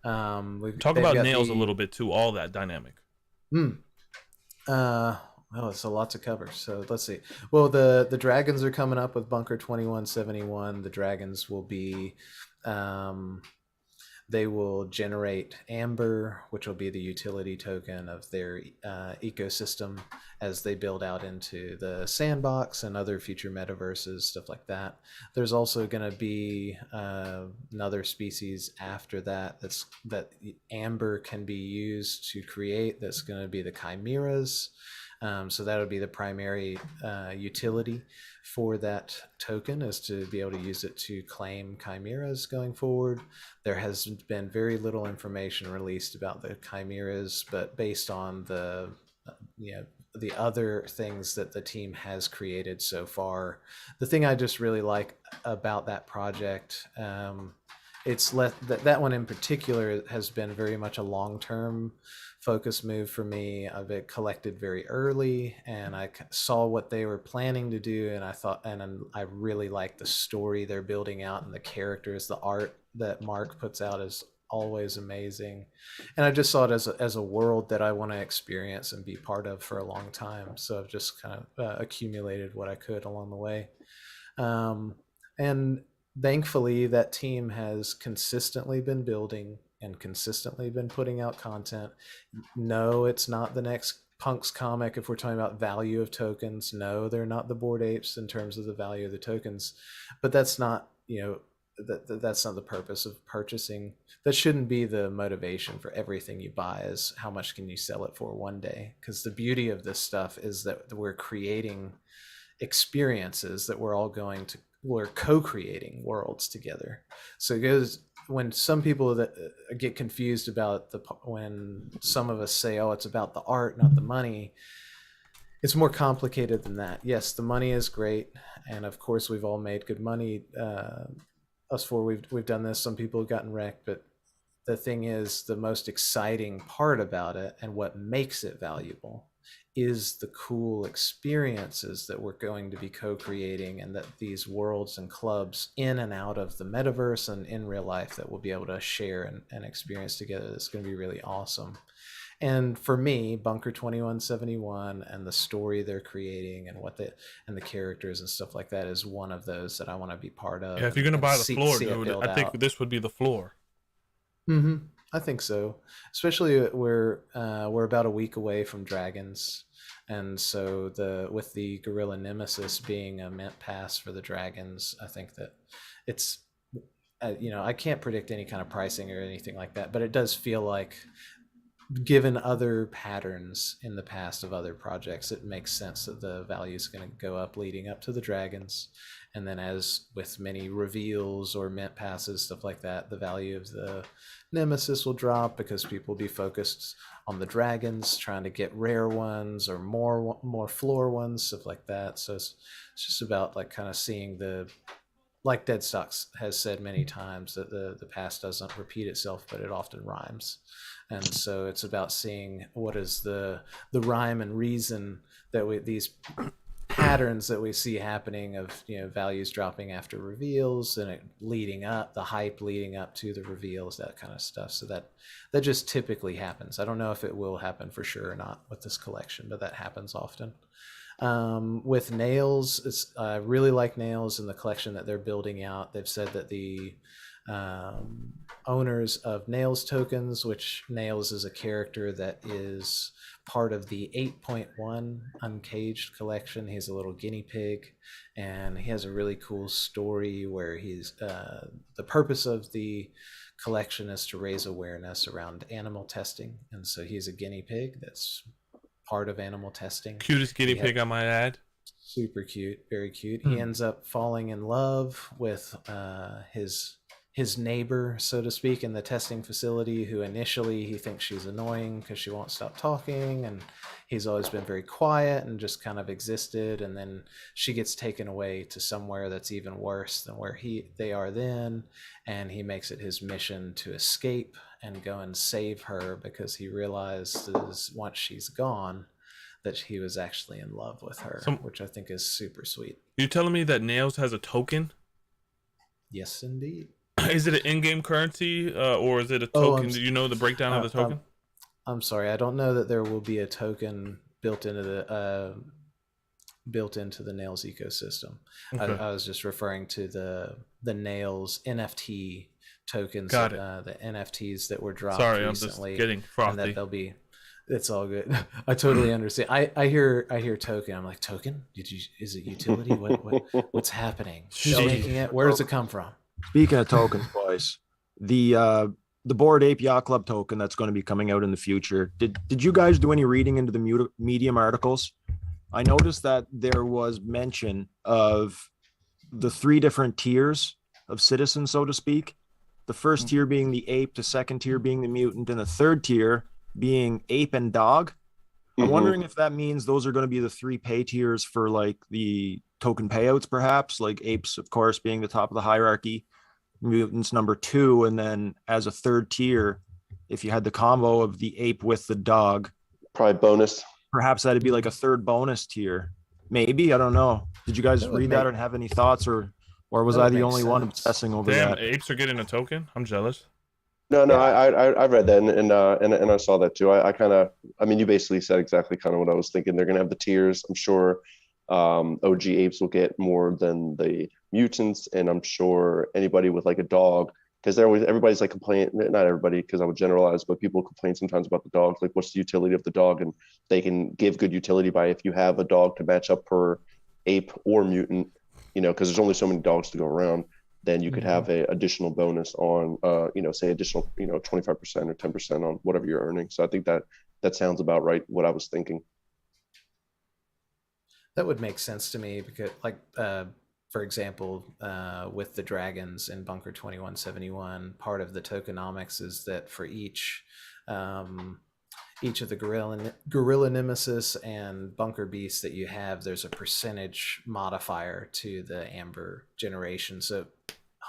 Talk about nails a little bit too, all that dynamic. Well, it's a lot to cover. So let's see. Well, the dragons are coming up with Bunker 2171. The dragons will be they will generate Amber, which will be the utility token of their ecosystem as they build out into the sandbox and other future metaverses, stuff like that. There's also going to be another species after that that Amber can be used to create. That's going to be the chimeras. So that would be the primary utility for that token, is to be able to use it to claim chimeras going forward. There has been very little information released about the chimeras, but based on the the other things that the team has created so far, the thing I just really like about that project, it's that one in particular has been very much a long-term focus move for me. I've been collected very early, and I saw what they were planning to do, and I thought, and I really like the story they're building out and the characters. The art that Mark puts out is always amazing, and I just saw it as a world that I want to experience and be part of for a long time. So I've just kind of accumulated what I could along the way, and thankfully that team has consistently been building and consistently been putting out content. No, it's not the next Punks comic if we're talking about value of tokens. No, they're not the Bored Apes in terms of the value of the tokens, but that's not, that's not the purpose of purchasing. That shouldn't be the motivation for everything you buy, is how much can you sell it for one day. Because the beauty of this stuff is that we're creating experiences that we're co-creating worlds together. So it goes, when some people that get confused about when some of us say, oh, it's about the art, not the money, it's more complicated than that. Yes, the money is great, and of course we've all made good money. Us four, we've done this. Some people have gotten wrecked, but the thing is, the most exciting part about it and what makes it valuable is the cool experiences that we're going to be co-creating, and that these worlds and clubs in and out of the metaverse and in real life that we'll be able to share and experience together. It's going to be really awesome. And for me, Bunker 2171 and the story they're creating and the characters and stuff like that is one of those that I want to be part of. Yeah, if you're gonna buy the floor, dude, I think this would be the floor. I think so. Especially we're about a week away from Dragons, and so with the Gorilla Nemesis being a mint pass for the Dragons, I think that it's I can't predict any kind of pricing or anything like that, but it does feel like, given other patterns in the past of other projects, it makes sense that the value is going to go up leading up to the Dragons. And then, as with many reveals or mint passes, stuff like that, the value of the Nemesis will drop because people will be focused on the Dragons, trying to get rare ones or more floor ones, stuff like that. So it's just about like kind of seeing like Deadstock has said many times, that the past doesn't repeat itself, but it often rhymes. And so it's about seeing what is the rhyme and reason that these patterns that we see happening of values dropping after reveals, and it leading up, the hype leading up to the reveals, that kind of stuff. So that just typically happens. I don't know if it will happen for sure or not with this collection, but that happens often. With Nails, I really like Nails and the collection that they're building out. They've said that the owners of Nails tokens, which Nails is a character that is part of the 8.1 Uncaged collection. He's a little guinea pig, and he has a really cool story where he's the purpose of the collection is to raise awareness around animal testing, and so he's a guinea pig that's part of animal testing. Cutest guinea pig, I might add. Super cute, very cute. He ends up falling in love with his neighbor, so to speak, in the testing facility, who initially he thinks she's annoying because she won't stop talking, and he's always been very quiet and just kind of existed. And then she gets taken away to somewhere that's even worse than where they are then, and he makes it his mission to escape and go and save her, because he realizes once she's gone that he was actually in love with her, which I think is super sweet. You telling me that Nails has a token? Yes, indeed. Is it an in-game currency or is it a token? Do you know the breakdown of the token? I'm sorry, I don't know that there will be a token built into the Nails ecosystem. Okay. I was just referring to the Nails NFT tokens. Got it. The NFTs that were dropped recently. I'm just getting frothy. And that they'll be. It's all good. I totally understand. I hear token. I'm like, token? Is it utility? What's happening? Who's making it? Where does it come from? Speaking of tokens, boys, the Bored Ape Yacht Club token that's going to be coming out in the future. Did you guys do any reading into the Medium articles? I noticed that there was mention of the 3 different tiers of citizens, so to speak. The first tier being the ape, the second tier being the mutant, and the third tier being ape and dog. I'm wondering if that means those are going to be the 3 pay tiers for like the token payouts, perhaps, like apes, of course, being the top of the hierarchy, mutants number 2, and then as a third tier, if you had the combo of the ape with the dog, probably bonus. Perhaps that'd be like a third bonus tier. Maybe, I don't know. Did you guys read that and have any thoughts, or was I the only one obsessing over that? Damn, apes are getting a token? I'm jealous. No, I read that and I saw that too. I mean, you basically said exactly kind of what I was thinking. They're gonna have the tiers. I'm sure OG apes will get more than the mutants, and I'm sure anybody with like a dog, because everybody's like complaining, not everybody, because I would generalize, but people complain sometimes about the dog, like what's the utility of the dog, and they can give good utility by if you have a dog to match up per ape or mutant, because there's only so many dogs to go around. Then you could have a additional bonus on, say additional, 25% or 10% on whatever you're earning. So I think that sounds about right. What I was thinking. That would make sense to me because, like, for example, with the dragons in Bunker 2171, part of the tokenomics is that for each of the gorilla nemesis and bunker beasts that you have, there's a percentage modifier to the amber generation. So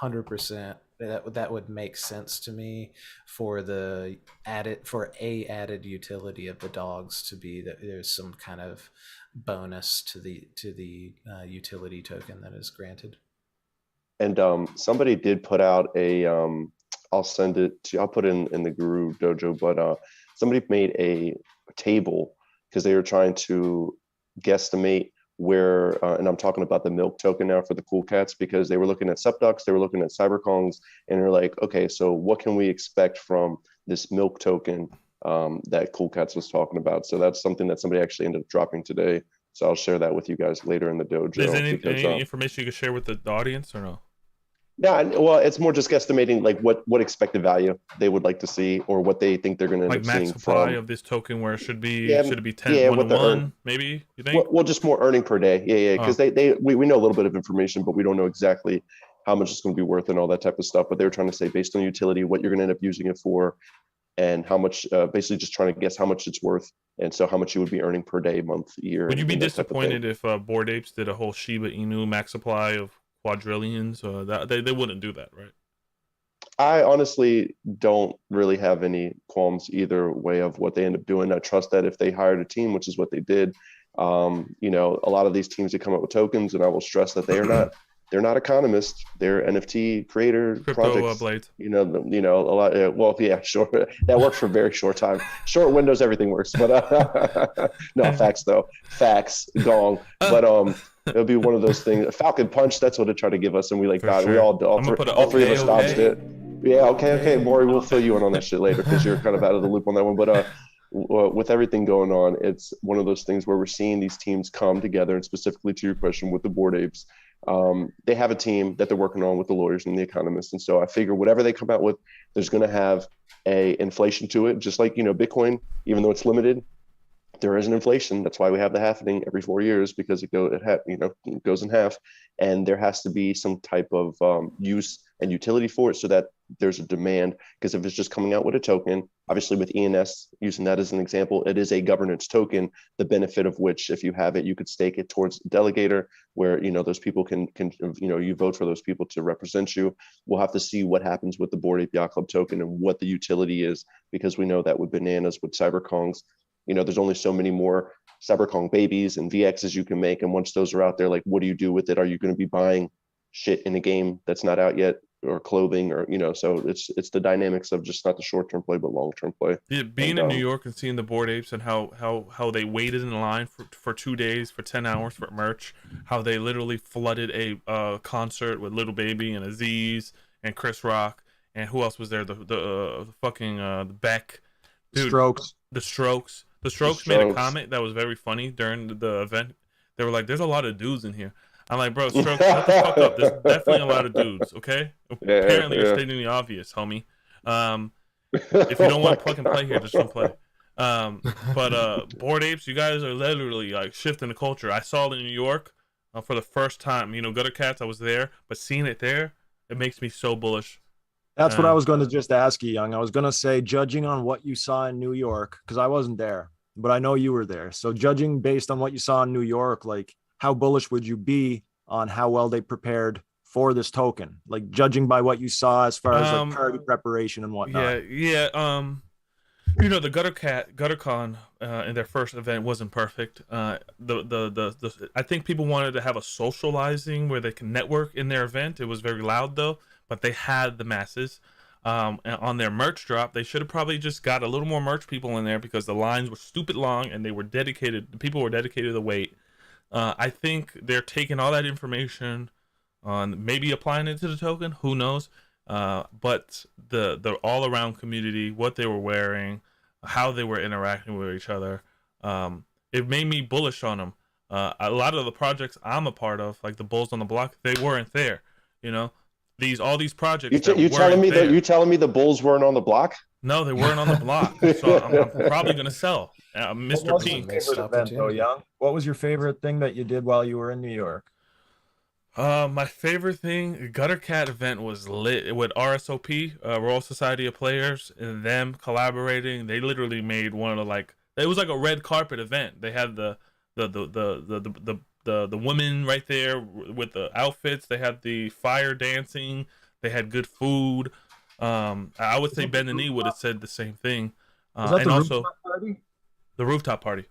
100% that would make sense to me for the added utility of the dogs to be that there's some kind of bonus to the utility token that is granted. And somebody did put out a I'll send it to you. I'll put it in the Guru Dojo, but somebody made a table because they were trying to guesstimate where, and I'm talking about the milk token now for the Cool Cats, because they were looking at Sepducks, they were looking at Cyberkongs, and they're like, okay, so what can we expect from this milk token that Cool Cats was talking about? So that's something that somebody actually ended up dropping today. So I'll share that with you guys later in the dojo. Is there any information you can share with the audience or no? Yeah, well, it's more just guesstimating like what expected value they would like to see, or what they think they're going to end up seeing. Like max supply of this token, where it should be 10 1 to 1, maybe, you think? Well, just more earning per day. Yeah, because we know a little bit of information, but we don't know exactly how much it's going to be worth and all that type of stuff. But they were trying to say, based on utility, what you're going to end up using it for, and how much, basically just trying to guess how much it's worth, and so how much you would be earning per day, month, year. Would you be disappointed if Bored Apes did a whole Shiba Inu max supply of quadrillions? That they wouldn't do that, right? I honestly don't really have any qualms either way of what they end up doing. I trust that if they hired a team, which is what they did, a lot of these teams that come up with tokens, and I will stress that they're not economists. They're NFT creator projects. Blades. A lot. Well, yeah, sure. That works for a very short time. Short windows, everything works. But no, facts though. Facts, gong. But it'll be one of those things. Falcon punch. That's what it tried to give us, and we got sure. all three of us dodged it. Yeah. Okay. Maury, we'll fill you in on that shit later because you're kind of out of the loop on that one. But with everything going on, it's one of those things where we're seeing these teams come together, and specifically to your question with the Bored Apes. They have a team that they're working on with the lawyers and the economists, and so I figure whatever they come out with, there's going to have a inflation to it, just like Bitcoin. Even though it's limited, there is an inflation. That's why we have the halving every 4 years, because it goes in half, and there has to be some type of use and utility for it, so that there's a demand. Because if it's just coming out with a token, obviously with ENS, using that as an example, it is a governance token, the benefit of which, if you have it, you could stake it towards delegator, where those people can you vote for those people to represent you. We'll have to see what happens with the Bored Ape Yacht Club token and what the utility is, because we know that with bananas, with Cyberkongs, there's only so many more Cyberkong babies and VXs you can make, and once those are out there, like, what do you do with it? Are you going to be buying shit in a game that's not out yet, or clothing, or so it's the dynamics of just not the short-term play but long-term play. Yeah, being in New York and seeing the Bored Apes and how they waited in line for 2 days, for 10 hours for merch, how they literally flooded a concert with Little Baby and Aziz and Chris Rock, and who else was there, the Beck dude, the Strokes made a comment that was very funny during the event. They were like, there's a lot of dudes in here. I'm like, bro, Strokes, shut the fuck up. There's definitely a lot of dudes, okay? Yeah, apparently you're stating the obvious, homie. If you don't want to fucking play here, just don't play. But Bored Apes, you guys are literally like shifting the culture. I saw it in New York for the first time. Gutter Cats, I was there, but seeing it there, it makes me so bullish. That's what I was going to just ask you, Young. I was going to say, judging on what you saw in New York, because I wasn't there, but I know you were there. So judging based on what you saw in New York, like, how bullish would you be on how well they prepared for this token? Like, judging by what you saw as far as like party preparation and whatnot. Yeah. The GutterCon in their first event wasn't perfect. I think people wanted to have a socializing where they can network in their event. It was very loud though, but they had the masses. And on their merch drop, they should have probably just got a little more merch people in there, because the lines were stupid long and they were dedicated. The people were dedicated to the wait. I think they're taking all that information on maybe applying it to the token. Who knows? But the all around community, what they were wearing, how they were interacting with each other, it made me bullish on them. A lot of the projects I'm a part of, like the Bulls on the Block, they weren't there. All these projects. You telling me the Bulls weren't on the block? No, they weren't on the block. So I'm probably gonna sell. Mr. P. What was your favorite thing that you did while you were in New York? My favorite thing, Gutter Cat event was lit with RSOP, Royal Society of Players, and them collaborating. They literally made one of it was like a red carpet event. They had the women right there with the outfits. They had the fire dancing. They had good food. I would say Ben and E would have said the same thing. Was that And the also rooftop party? the rooftop party.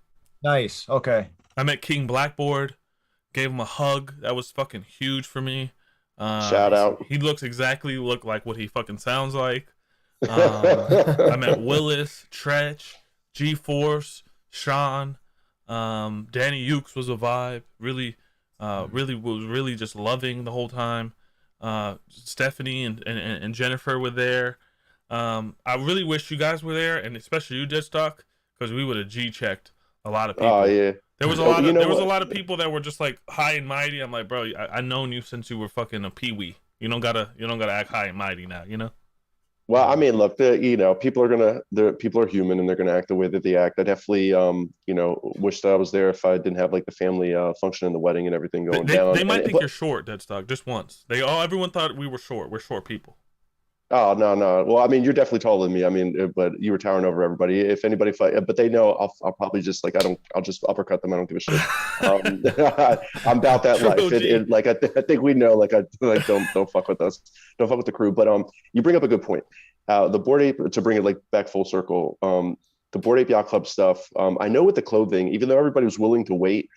Nice. Okay. I met King Blackboard, gave him a hug. That was fucking huge for me. Shout out. He look like what he fucking sounds like. I met Willis, Tretch, G-Force, Sean, Danny Ukes was a vibe. Really was really just loving the whole time. Stephanie and Jennifer were there. I really wish you guys were there, and especially you, Deadstock, because we would have G-checked a lot of people. Oh yeah. There was a lot of a lot of people that were just like high and mighty. I'm like, bro, I known you since you were fucking a peewee. You don't gotta act high and mighty now, you know. Well, I mean, look, people are human and they're gonna act the way that they act. I definitely, wish that I was there if I didn't have like the family function and the wedding and everything going down. They might think you're short, Deadstock, just once. Everyone thought we were short. We're short people. Oh no. Well, I mean, you're definitely taller than me. I mean, but you were towering over everybody. If anybody fight, but they know I'll probably just like I'll just uppercut them. I don't give a shit. I'm about that life. I think we know. Don't fuck with us. Don't fuck with the crew. But you bring up a good point. The Bored Ape, to bring it like back full circle. The Bored Ape Yacht Club stuff. I know with the clothing, even though everybody was willing to wait.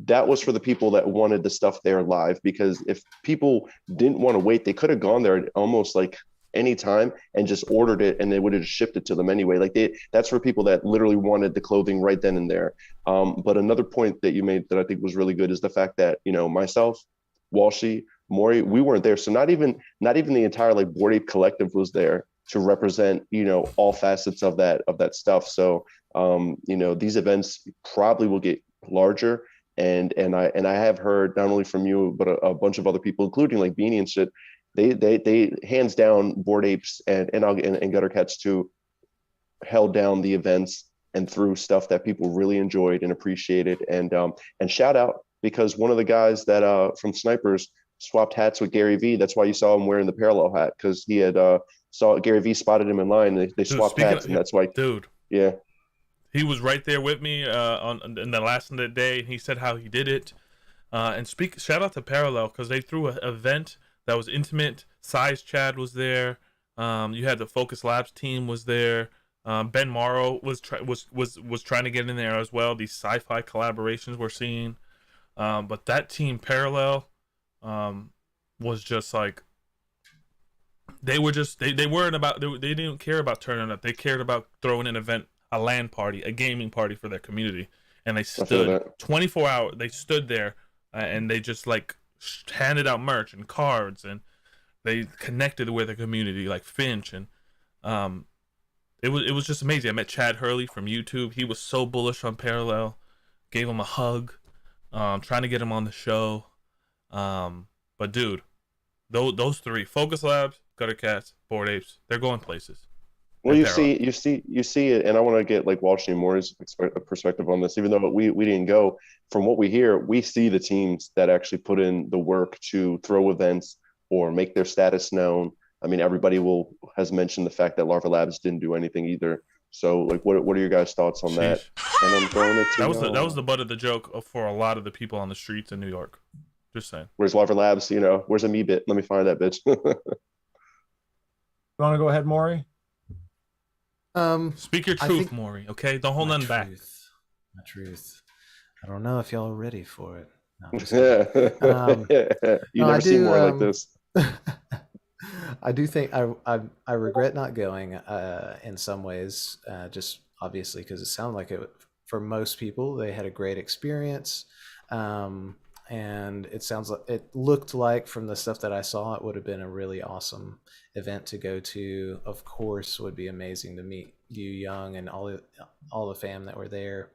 That was for the people that wanted the stuff there live, because if people didn't want to wait, they could have gone there almost like any time and just ordered it, and they would have shipped it to them anyway. That's for people that literally wanted the clothing right then and there. But another point that you made that I think was really good is the fact that, myself, Walshy, Maury, we weren't there. So not even the entire like Bored Ape collective was there to represent, all facets of that stuff. So, these events probably will get larger. And I have heard not only from you, but a bunch of other people, including like Beanie and shit, they hands down, Bored Apes and Gutter Cats too, held down the events and threw stuff that people really enjoyed and appreciated. And shout out, because one of the guys that from Snipers swapped hats with Gary V. That's why you saw him wearing the parallel hat, because he had saw Gary V spotted him in line. They swapped hats, and that's why. Dude, yeah. He was right there with me in the last of the day, and he said how he did it. Shout out to Parallel, because they threw an event that was intimate. Size Chad was there. You had the Focus Labs team was there. Ben Morrow was trying to get in there as well. These sci-fi collaborations we're seeing, but that team Parallel was just like they didn't care about turning up. They cared about throwing an event, a LAN party, a gaming party for their community, and they stood 24 hours. They stood there and they just like handed out merch and cards, and they connected with the community like Finch, and it was just amazing. I met Chad Hurley from YouTube. He was so bullish on Parallel. Gave him a hug, trying to get him on the show. But dude, those three, Focus Labs, Gutter Cats, Bored Apes, they're going places. Well, you see it, and I want to get like Walshy and Moore's perspective on this. Even though we didn't go, from what we hear, we see the teams that actually put in the work to throw events or make their status known. I mean, everybody has mentioned the fact that Larva Labs didn't do anything either. So, like, what are your guys' thoughts on that? And I'm throwing it to that was the butt of the joke for a lot of the people on the streets in New York. Just saying. Where's Larva Labs? Where's a me bit? Let me find that bitch. You want to go ahead, Maury? Speak your truth, Maury. Okay, don't hold nothing back. My truth. I don't know if y'all are ready for it. You never see more like this. I do think I regret not going in some ways, just obviously because it sounded like it for most people they had a great experience, and it looked like from the stuff that I saw it would have been a really awesome event to go to. Of course, would be amazing to meet you, Young, and all the fam that were there.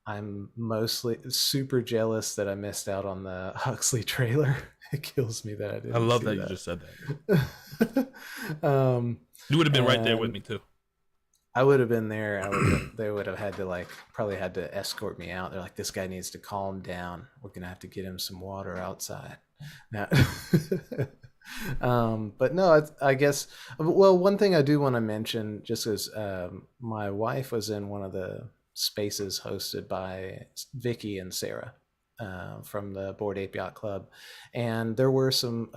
I'm mostly super jealous that I missed out on the Huxley trailer. It kills me that I didn't. I love that you just said that. You would have been right there with me too. I would have been there. They would have had to probably had to escort me out. They're like, this guy needs to calm down. We're gonna have to get him some water outside. Now, but no, I guess. Well, one thing I do want to mention, just as my wife was in one of the spaces hosted by Vicky and Sarah, from the Bored Ape Yacht Club, and there were some,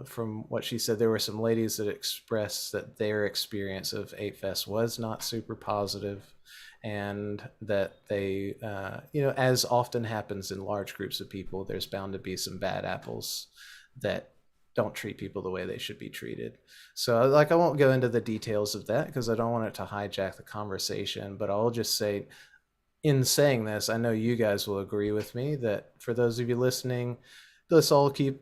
from what she said, there were some ladies that expressed that their experience of Ape Fest was not super positive, and that they, as often happens in large groups of people, there's bound to be some bad apples that don't treat people the way they should be treated. So I won't go into the details of that because I don't want it to hijack the conversation, but I'll just say, in saying this, I know you guys will agree with me that for those of you listening, let's all keep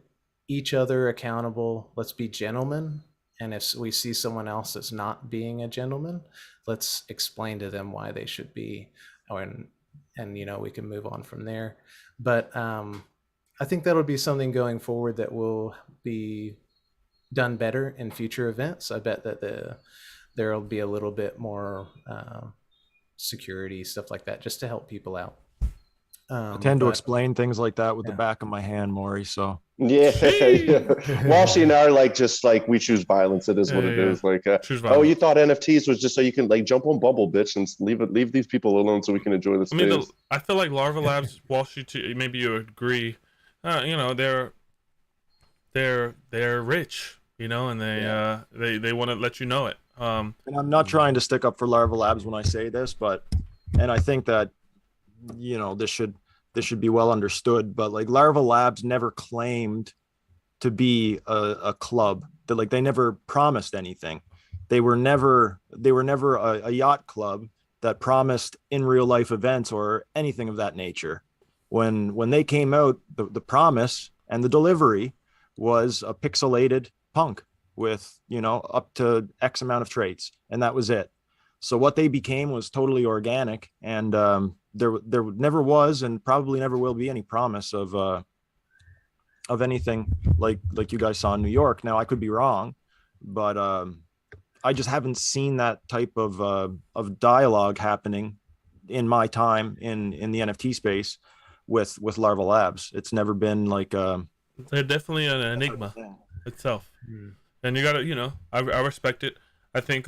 each other accountable. Let's be gentlemen. And if we see someone else that's not being a gentleman, let's explain to them why they should be, and we can move on from there. But I think that'll be something going forward that will be done better in future events. I bet that there'll be a little bit more security, stuff like that, just to help people out. I tend to explain things like that with the back of my hand, Maury. So yeah. Walshy and I are just we choose violence. It is what it is. Oh, you thought NFTs was just so you can jump on Bubble, bitch, and leave these people alone so we can enjoy the space. I feel like Larva Labs, Walshy, too, maybe you agree. They're rich, and they want to let you know it. And I'm not trying to stick up for Larva Labs when I say this, and I think that this should be well understood. But Larva Labs never claimed to be a club. That they never promised anything. They were never a yacht club that promised in real life events or anything of that nature. When they came out, the promise and the delivery was a pixelated punk with up to X amount of traits, and that was it. So what they became was totally organic, and there never was and probably never will be any promise of anything like you guys saw in New York. Now I could be wrong, but I just haven't seen that type of dialogue happening in my time in the NFT space with Larva Labs. It's never been they're definitely an enigma itself. And you gotta, I respect it. I think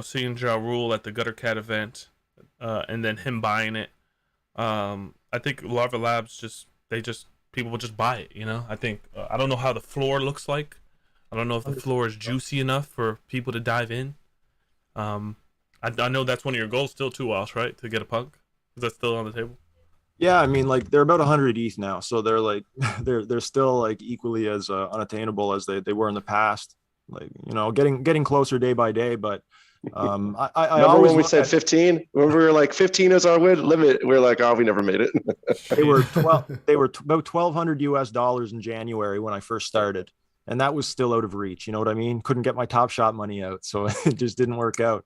seeing Ja Rule at the Gutter Cat event, and then him buying it, I think Larva Labs people will just buy it. I think I don't know how the floor looks like. I don't know if the floor is juicy enough for people to dive in. I know that's one of your goals still too, Walsh, right? To get a punk. Is that still on the table? Yeah, I mean, they're about 100 ETH now, so they're they're still equally as unattainable as they were in the past. Getting closer day by day. But I remember always when we said 15. When we were 15 is our limit, we were we never made it. They were about $1,200 US in January when I first started, and that was still out of reach. You know what I mean? Couldn't get my Top Shot money out, so it just didn't work out.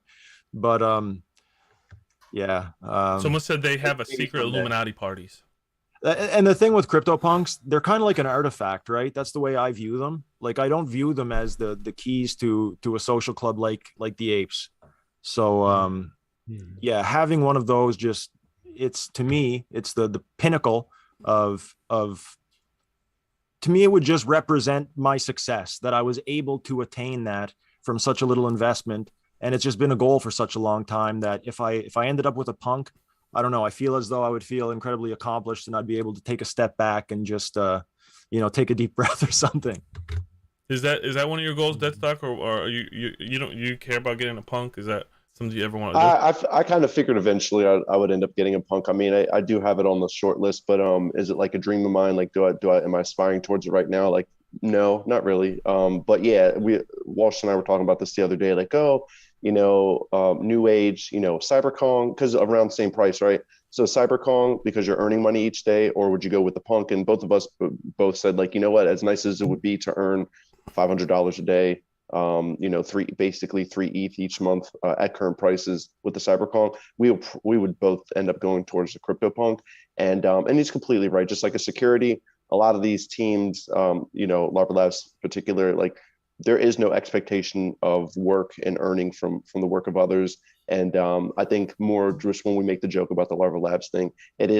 But yeah. Someone said they have a secret Illuminati parties. And the thing with CryptoPunks, they're kind of like an artifact, right? That's the way I view them. I don't view them as the keys to a social club like the Apes. So yeah, having one of those it's to me, it's the pinnacle of to me, it would just represent my success, that I was able to attain that from such a little investment. And it's just been a goal for such a long time that if I ended up with a punk, I don't know, I feel as though I would feel incredibly accomplished, and I'd be able to take a step back and just, take a deep breath or something. Is that one of your goals, Deadstock, or you care about getting a punk? Is that something you ever want to do? I kind of figured eventually I would end up getting a punk. I mean, I do have it on the short list, but is it a dream of mine? Am I aspiring towards it right now? No, not really. But yeah, Walsh and I were talking about this the other day. New age, CyberKong, because around the same price, right? So CyberKong, because you're earning money each day, or would you go with the punk? And both of us said, what, as nice as it would be to earn $500 a day, basically 3 ETH each month at current prices with the CyberKong, we would both end up going towards the CryptoPunk. And he's completely right. Just like a security, a lot of these teams, Larva Labs in particular, there is no expectation of work and earning from the work of others. And I think more just when we make the joke about the Larva Labs thing, it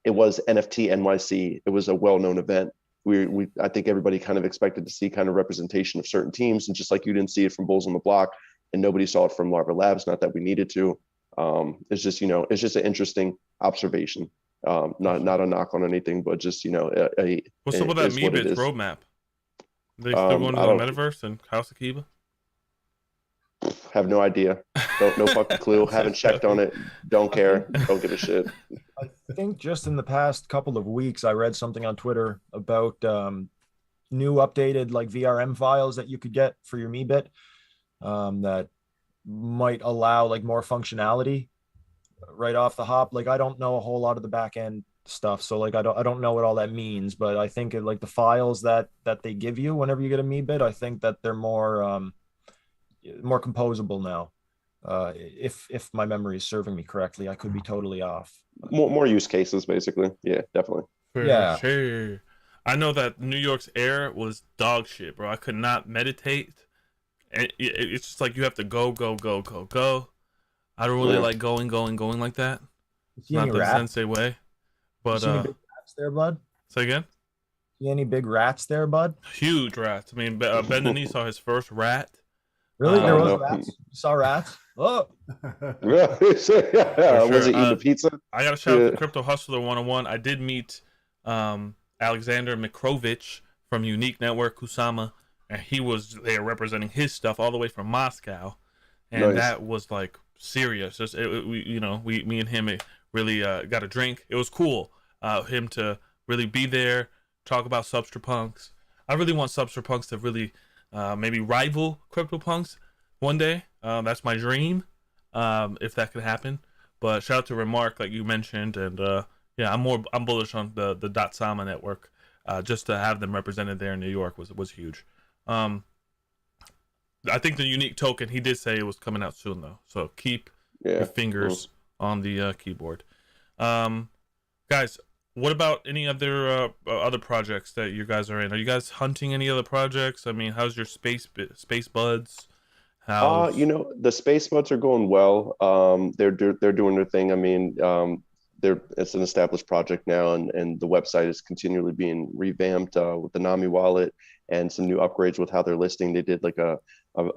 was NFTNYC. It was a well-known event. I think everybody kind of expected to see kind of representation of certain teams, and just like you didn't see it from Bulls on the Block, and nobody saw it from Larva Labs. Not that we needed to. It's just, it's just an interesting observation. Not a knock on anything, but just, What's up with that Meebits roadmap? They still going to the metaverse and House of Kiba? Have no idea. No fucking clue. Haven't checked on it. Don't care. Don't give a shit. I think just in the past couple of weeks, I read something on Twitter about new updated like VRM files that you could get for your Meebit that might allow like more functionality right off the hop. Like I don't know a whole lot of the back end stuff, so like I don't know what all that means, but I think like the files that they give you whenever you get a Meebit, I think that they're more composable now. If my memory is serving me correctly, I could be totally off. More use cases, basically. Yeah, definitely. Yeah, sure. I know that New York's air was dog shit, bro. I could not meditate. It's just like you have to go. I don't really like going like that. It's not the Sensei way. But see any big rats there, bud? Say again? See any big rats there, bud? Huge rats. I mean, Ben Denis saw his first rat. Really? There was rats? You saw rats? Oh. Yeah. Was it eating pizza? I got to shout out to Crypto Hustler 101. I did meet Alexander Mikrovich from Unique Network, Kusama, and he was there representing his stuff all the way from Moscow. And that was like serious. Me and him really got a drink. It was cool. Him to really be there, talk about Substrapunks. I really want Substrapunks to really maybe rival CryptoPunks one day. That's my dream, if that could happen. But shout out to Remark, like you mentioned, and I'm bullish on the .sama network. Just to have them represented there in New York was huge. I think the unique token, he did say it was coming out soon though, so keep your fingers on the keyboard. Guys, what about any other projects that you guys are in? Are you guys hunting any other projects? I mean, how's your space buds? The space buds are going well. They're doing their thing. I mean, it's an established project now, and the website is continually being revamped with the Nami wallet and some new upgrades with how they're listing. They did like a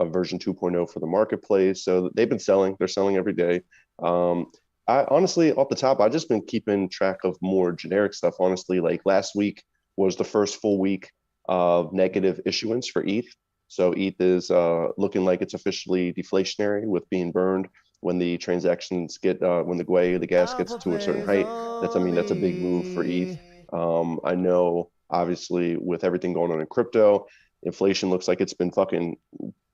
version 2.0 for the marketplace, so they've been selling. They're selling every day. I honestly, off the top, I've just been keeping track of more generic stuff. Honestly, like last week was the first full week of negative issuance for ETH. So ETH is looking like it's officially deflationary with being burned when the transactions get when the gas gets to a certain height. That's a big move for ETH. I know obviously with everything going on in crypto, inflation looks like it's been fucking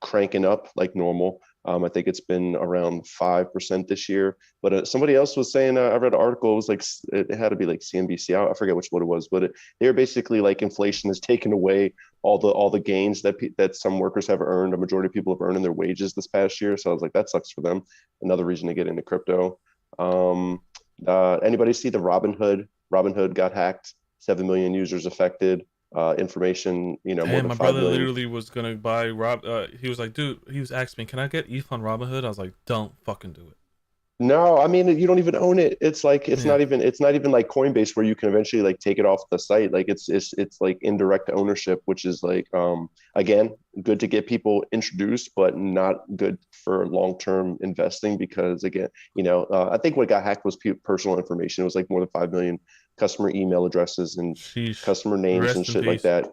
cranking up like normal. I think it's been around 5% this year. But somebody else was saying, I read an article, it was like, it had to be like CNBC, I forget which one it was, but they're basically like inflation has taken away all the gains that some workers have earned. A majority of people have earned in their wages this past year. So I was like, that sucks for them. Another reason to get into crypto. Anybody see the Robinhood? Robinhood got hacked, 7 million users affected. Information, more than my 5 brother million. literally was gonna buy he was like, dude, he was asking me, can I get ETH on Robinhood? I was like, don't fucking do it. No, I mean, you don't even own it. It's like it's not even like Coinbase where you can eventually like take it off the site. Like it's like indirect ownership, which is like again, good to get people introduced, but not good for long-term investing because again, I think what got hacked was personal information. It was like more than 5 million customer email addresses and customer names and shit like that.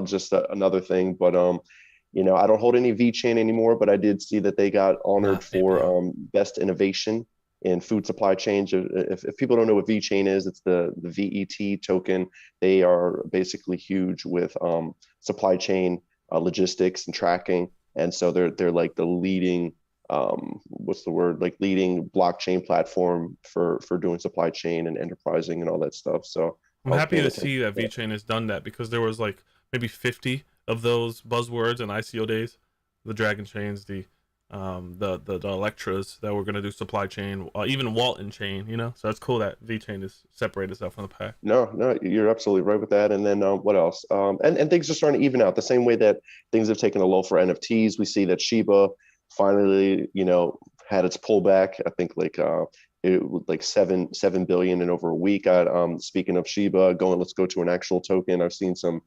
Just another thing. But I don't hold any VeChain anymore, but I did see that they got honored for best innovation in food supply chain. If people don't know what VeChain is, it's the VET token. They are basically huge with supply chain logistics and tracking, and so they're like the leading leading blockchain platform for doing supply chain and enterprising and all that stuff. So I'm happy to see that VeChain has done that because there was like maybe 50 of those buzzwords in ICO days, the Dragon chains, the Electras that were going to do supply chain, even Walton chain, so it's cool that VeChain is separated itself from the pack. No, you're absolutely right with that. And then what else? And things are starting to even out the same way that things have taken a lull for NFTs. We see that Shiba finally, had its pullback. I think like it was like 7 billion in over a week. Speaking of Shiba, let's go to an actual token. I've seen some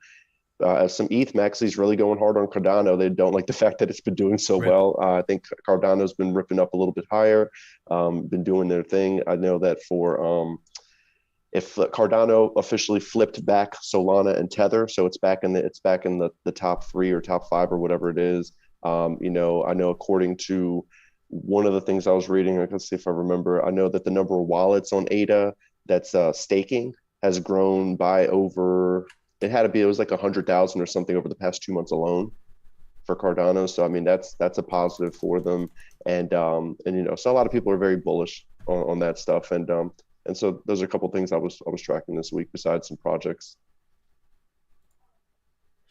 some ETH maxis really going hard on Cardano. They don't like the fact that it's been doing so well. I think Cardano's been ripping up a little bit higher, been doing their thing. I know that for if Cardano officially flipped back Solana and Tether, so it's back in the top 3 or top 5 or whatever it is. I know according to one of the things I was reading, let's see if I remember, I know that the number of wallets on ADA that's staking has grown by over, it was like 100,000 or something over the past 2 months alone for Cardano. So I mean, that's a positive for them. And so a lot of people are very bullish on that stuff. And so those are a couple of things I was tracking this week besides some projects.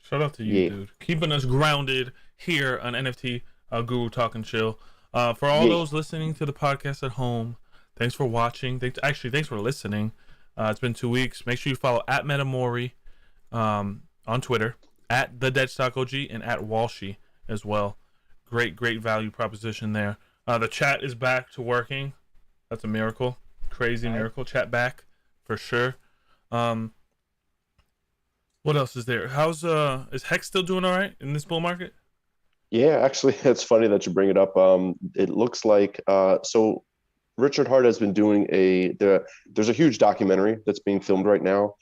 Shout out to you, dude. Keeping us grounded here on NFT Guru Talk and Chill. For all those listening to the podcast at home, thanks for watching. Thanks for listening. It's been 2 weeks. Make sure you follow at Metamori on Twitter, at the Deadstock OG, and at Walshy as well. Great value proposition there. The chat is back to working. That's a miracle. Crazy miracle. Chat back for sure. What else is there? Is Hex still doing all right in this bull market? Yeah, actually, it's funny that you bring it up. It looks like so Richard Hart has been doing there's a huge documentary that's being filmed right now,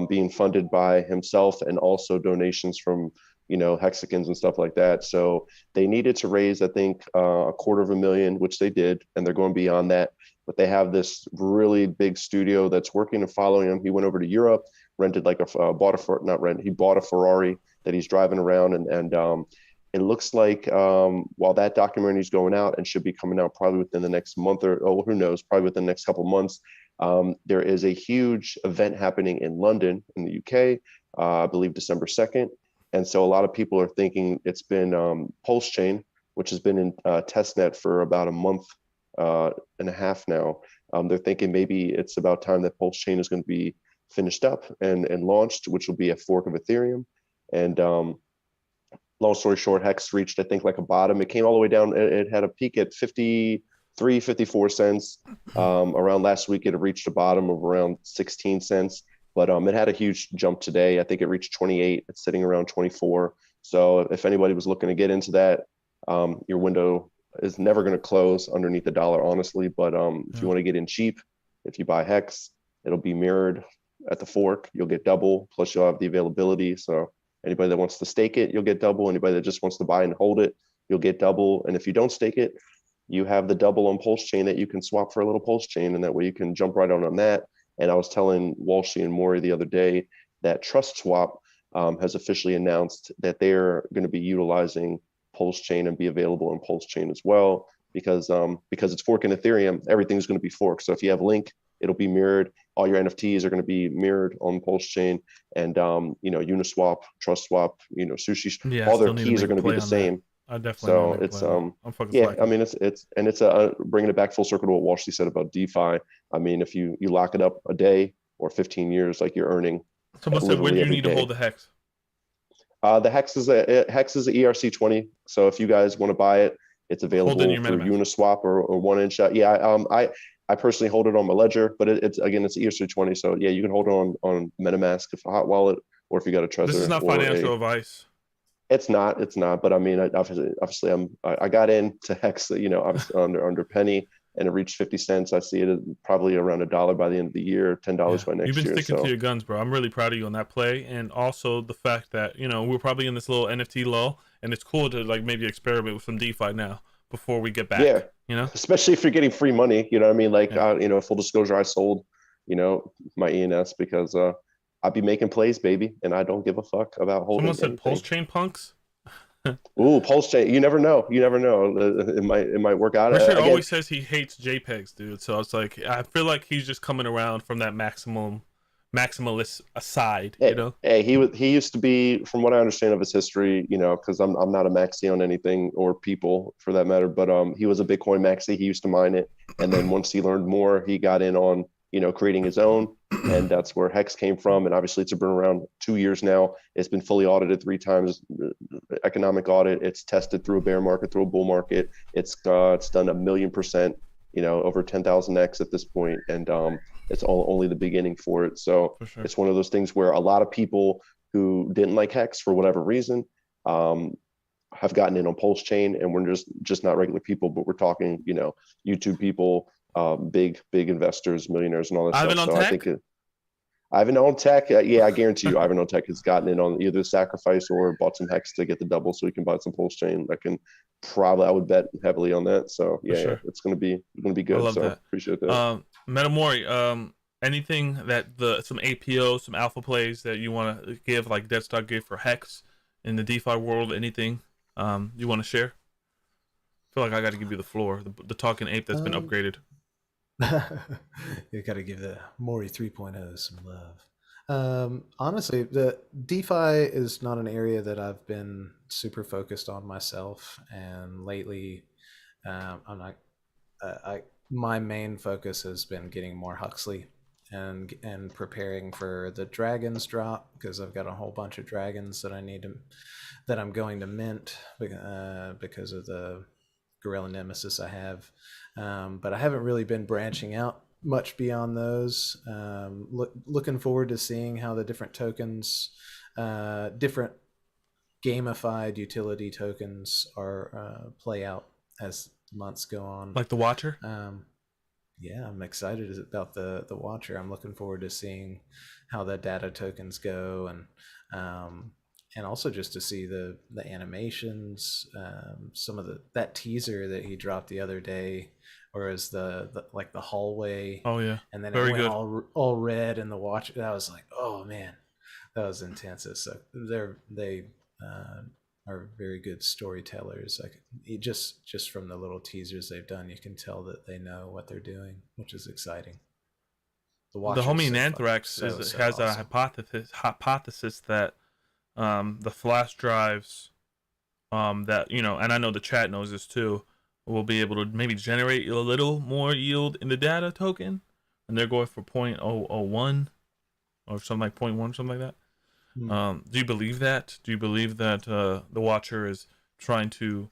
being funded by himself and also donations from Hexicans and stuff like that. So they needed to raise, I think, $250,000, which they did, and they're going beyond that. But they have this really big studio that's working and following him. He went over to Europe, rented he bought a Ferrari that he's driving around, and it looks like while that documentary is going out and should be coming out probably within the next month who knows, probably within the next couple of months, there is a huge event happening in London in the UK, I believe December 2nd. And so a lot of people are thinking it's been Pulse Chain, which has been in testnet for about a month and a half now. They're thinking maybe it's about time that Pulse Chain is going to be finished up and launched, which will be a fork of Ethereum. And long story short, Hex reached, I think, like a bottom. It came all the way down. It had a peak at 53, 54 cents. Around last week, it reached a bottom of around 16 cents. But it had a huge jump today. I think it reached 28. It's sitting around 24. So if anybody was looking to get into that, your window is never going to close underneath $1, honestly. But if you want to get in cheap, if you buy Hex, it'll be mirrored at the fork. You'll get double, plus you'll have the availability. So anybody that wants to stake it, you'll get double. Anybody that just wants to buy and hold it, you'll get double. And if you don't stake it, you have the double on Pulse Chain that you can swap for a little Pulse Chain, and that way you can jump right on that. And I was telling Walshy and Maury the other day that TrustSwap has officially announced that they're going to be utilizing Pulse Chain and be available on Pulse Chain as well, because it's forking Ethereum, everything's going to be forked. So if you have Link, it'll be mirrored. All your NFTs are going to be mirrored on Pulse Chain, and Uniswap, TrustSwap, Sushi, all their keys are going to be the same. I definitely. So it's I mean it's bringing it back full circle to what Walshy said about DeFi. I mean, if you lock it up a day or 15 years, like you're earning. Someone said, where do you need to hold the Hex? The Hex is a ERC20. So if you guys want to buy it, it's available through Uniswap or 1inch. Yeah, I personally hold it on my ledger, but it's ERC20. So yeah, you can hold it on MetaMask, if a hot wallet, or if you got a Trezor. This is not financial advice. It's not. But I mean, obviously, I got into Hex, obviously under penny, and it reached 50 cents. I see it at probably around $1 by the end of the year, $10 by next year. You've been sticking to your guns, bro. I'm really proud of you on that play, and also the fact that we're probably in this little NFT lull, and it's cool to maybe experiment with some DeFi now before we get back. Yeah, especially if you're getting free money. You know what I mean? Like, full disclosure, I sold, my ENS because I'd be making plays, baby, and I don't give a fuck about holding. Someone said Pulse Chain punks. Ooh, Pulse Chain. You never know. It might work out. Richard always says he hates JPEGs, dude. So it's like I feel like he's just coming around from that maximalist side. Hey, he used to be, from what I understand of his history, because I'm not a maxi on anything or people for that matter, but he was a Bitcoin maxi. He used to mine it, and then once he learned more, he got in on creating his own, and that's where Hex came from. And obviously it's been around 2 years now. It's been fully audited 3 times, economic audit. It's tested through a bear market, through a bull market. It's done 1,000,000%, over 10,000x at this point. And it's only the beginning for it. So It's one of those things where a lot of people who didn't like Hex for whatever reason, have gotten in on Pulse Chain, and we're just not regular people, but we're talking, YouTube people, big investors, millionaires, and all that Ivan stuff. on So Tech? I think Ivan on Tech, yeah, I guarantee you, Ivan on Tech has gotten in on either sacrifice or bought some Hex to get the double, so he can buy some Pulse Chain. I would bet heavily on that. So yeah, it's gonna be good. I love so that. appreciate that. Metamori, anything that some APO, some alpha plays that you want to give, like Deadstock gave for Hex in the DeFi world? Anything you want to share? I feel like I got to give you the floor. The talking ape that's been upgraded. You got to give the Mori 3.0 some love. Honestly, the DeFi is not an area that I've been super focused on myself, and lately, I'm not. My main focus has been getting more Huxley and preparing for the dragons drop, because I've got a whole bunch of dragons that I'm going to mint because of the Gorilla Nemesis I have. But I haven't really been branching out much beyond those. Looking forward to seeing how the different tokens, different gamified utility tokens are play out as months go on. Like the Watcher? Yeah, I'm excited about the Watcher. I'm looking forward to seeing how the data tokens go, and also just to see the animations, some of that teaser that he dropped the other day, or as the hallway. Oh yeah, and then very it went good. all red, and the Watcher. That was like, oh man, that was intense. So they are very good storytellers. Like just from the little teasers they've done, you can tell that they know what they're doing, which is exciting. The homie Nanthrax has awesome. a hypothesis that the flash drives that, and I know the chat knows this too, will be able to maybe generate a little more yield in the data token, and they're going for 0.001 or something like 0.1, something like that. Do you believe that? Do you believe that the Watcher is trying to,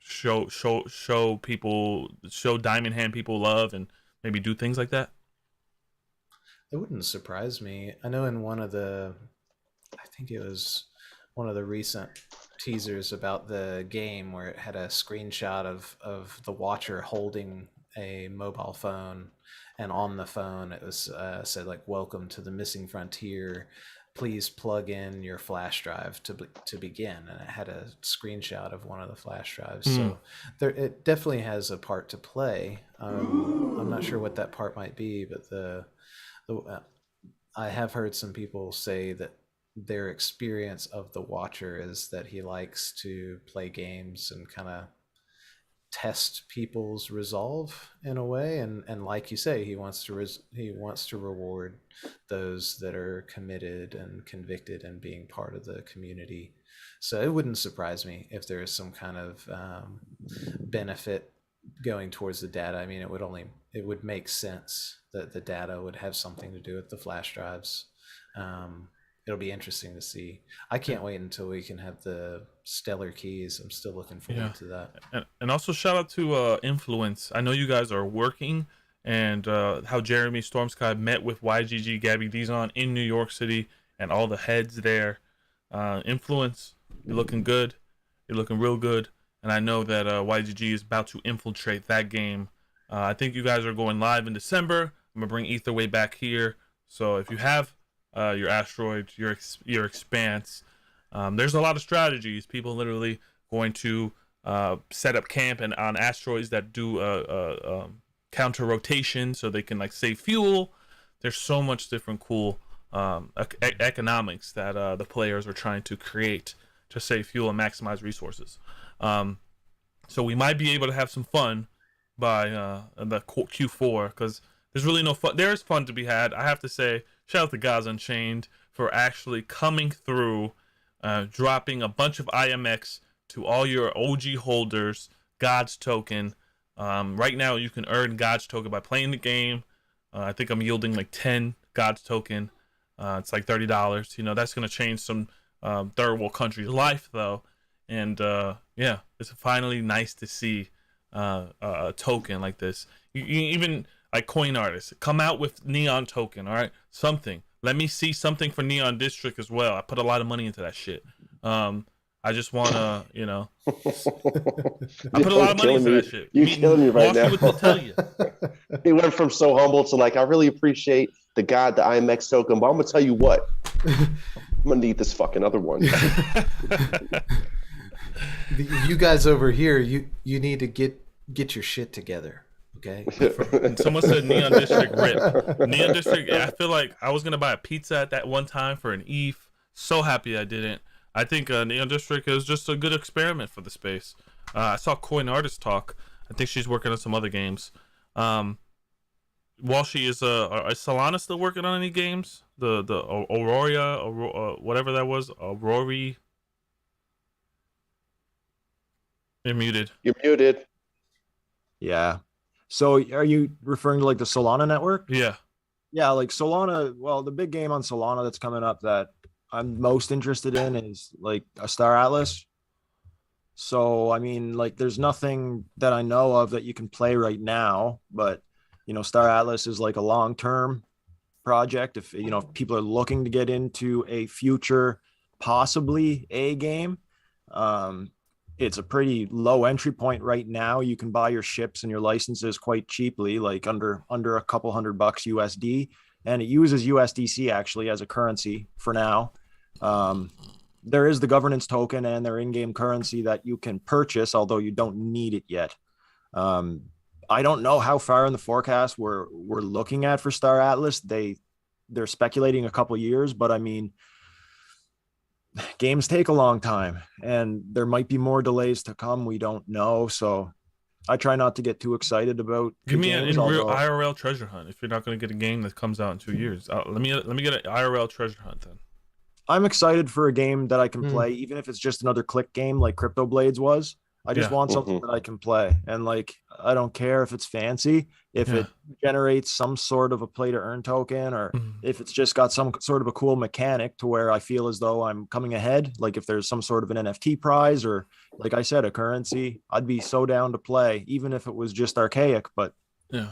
show people, show Diamond Hand people love, and maybe do things like that? It wouldn't surprise me. I know in I think it was one of the recent teasers about the game where it had a screenshot of the Watcher holding a mobile phone, and on the phone it was said like, "Welcome to the missing frontier. Please plug in your flash drive to begin," and it had a screenshot of one of the flash drives. So it definitely has a part to play. I'm not sure what that part might be, but I have heard some people say that their experience of the Watcher is that he likes to play games and kind of test people's resolve in a way, and like you say, he wants to reward those that are committed and convicted and being part of the community. So it wouldn't surprise me if there is some kind of benefit going towards the data. I mean, it would make sense that the data would have something to do with the flash drives. It'll be interesting to see. I can't wait until we can have the stellar keys. I'm still looking forward to that. And also shout out to Influence. I know you guys are working, and how Jeremy Stormsky met with YGG Gabby Dizon in New York City, and all the heads there. Influence, you're looking good. You're looking real good. And I know that YGG is about to infiltrate that game. I think you guys are going live in December. I'm going to bring Etherway back here. So if you have your asteroid, your expanse, there's a lot of strategies. People literally going to set up camp and on asteroids that do counter rotation, so they can like save fuel. There's so much different cool economics that the players are trying to create to save fuel and maximize resources. So we might be able to have some fun by the Q4, because there's really no fun. There is fun to be had. I have to say, shout out to Guys Unchained for actually coming through, dropping a bunch of IMX to all your OG holders, God's token. Right now, you can earn God's token by playing the game. I think I'm yielding like 10 God's token. It's like $30. That's going to change some third world country's life, though. And yeah, it's finally nice to see a token like this. You even like coin artists come out with neon token, all right, something. let me see something for Neon District as well. I put a lot of money into that shit. I just wanna, you know, I put a lot of money into that shit. You're killing me right now. Walshy would tell you. He went from so humble to like, I really appreciate the IMX token, but I'm gonna tell you what, I'm gonna need this fucking other one. You guys over here, you need to get your shit together. Okay. And someone said Neon District rip. Neon District, I feel like I was gonna buy a pizza at that one time for an ETH. So happy I didn't. I think Neon District is just a good experiment for the space. I saw Coin Artist talk. I think she's working on some other games. Walshy is Solana still working on any games? The Aurora, whatever that was, Aurora. You're muted. You're muted. Yeah. So are you referring to like the Solana network? Yeah. Yeah, like Solana. Well, the big game on Solana that's coming up that I'm most interested in is like a Star Atlas. So, I mean, like there's nothing that I know of that you can play right now, but you know, Star Atlas is like a long-term project. If, you know, if people are looking to get into a future, possibly a game, it's a pretty low entry point right now. You can buy your ships and your licenses quite cheaply, like under a couple $100 USD, and it uses USDC actually as a currency for now. There is the governance token and their in-game currency that you can purchase, although you don't need it yet. I don't know how far in the forecast we're looking at for Star Atlas. They're speculating a couple years, but I mean, games take a long time and there might be more delays to come. We don't know. So I try not to get too excited about. Give me a real IRL treasure hunt. If you're not going to get a game that comes out in 2 years, let me get an IRL treasure hunt then. I'm excited for a game that I can play, even if it's just another click game like Crypto Blades was. I just want something that I can play. And like, I don't care if it's fancy, if it generates some sort of a play to earn token, or if it's just got some sort of a cool mechanic to where I feel as though I'm coming ahead. Like if there's some sort of an NFT prize, or like I said, a currency, I'd be so down to play, even if it was just archaic, but it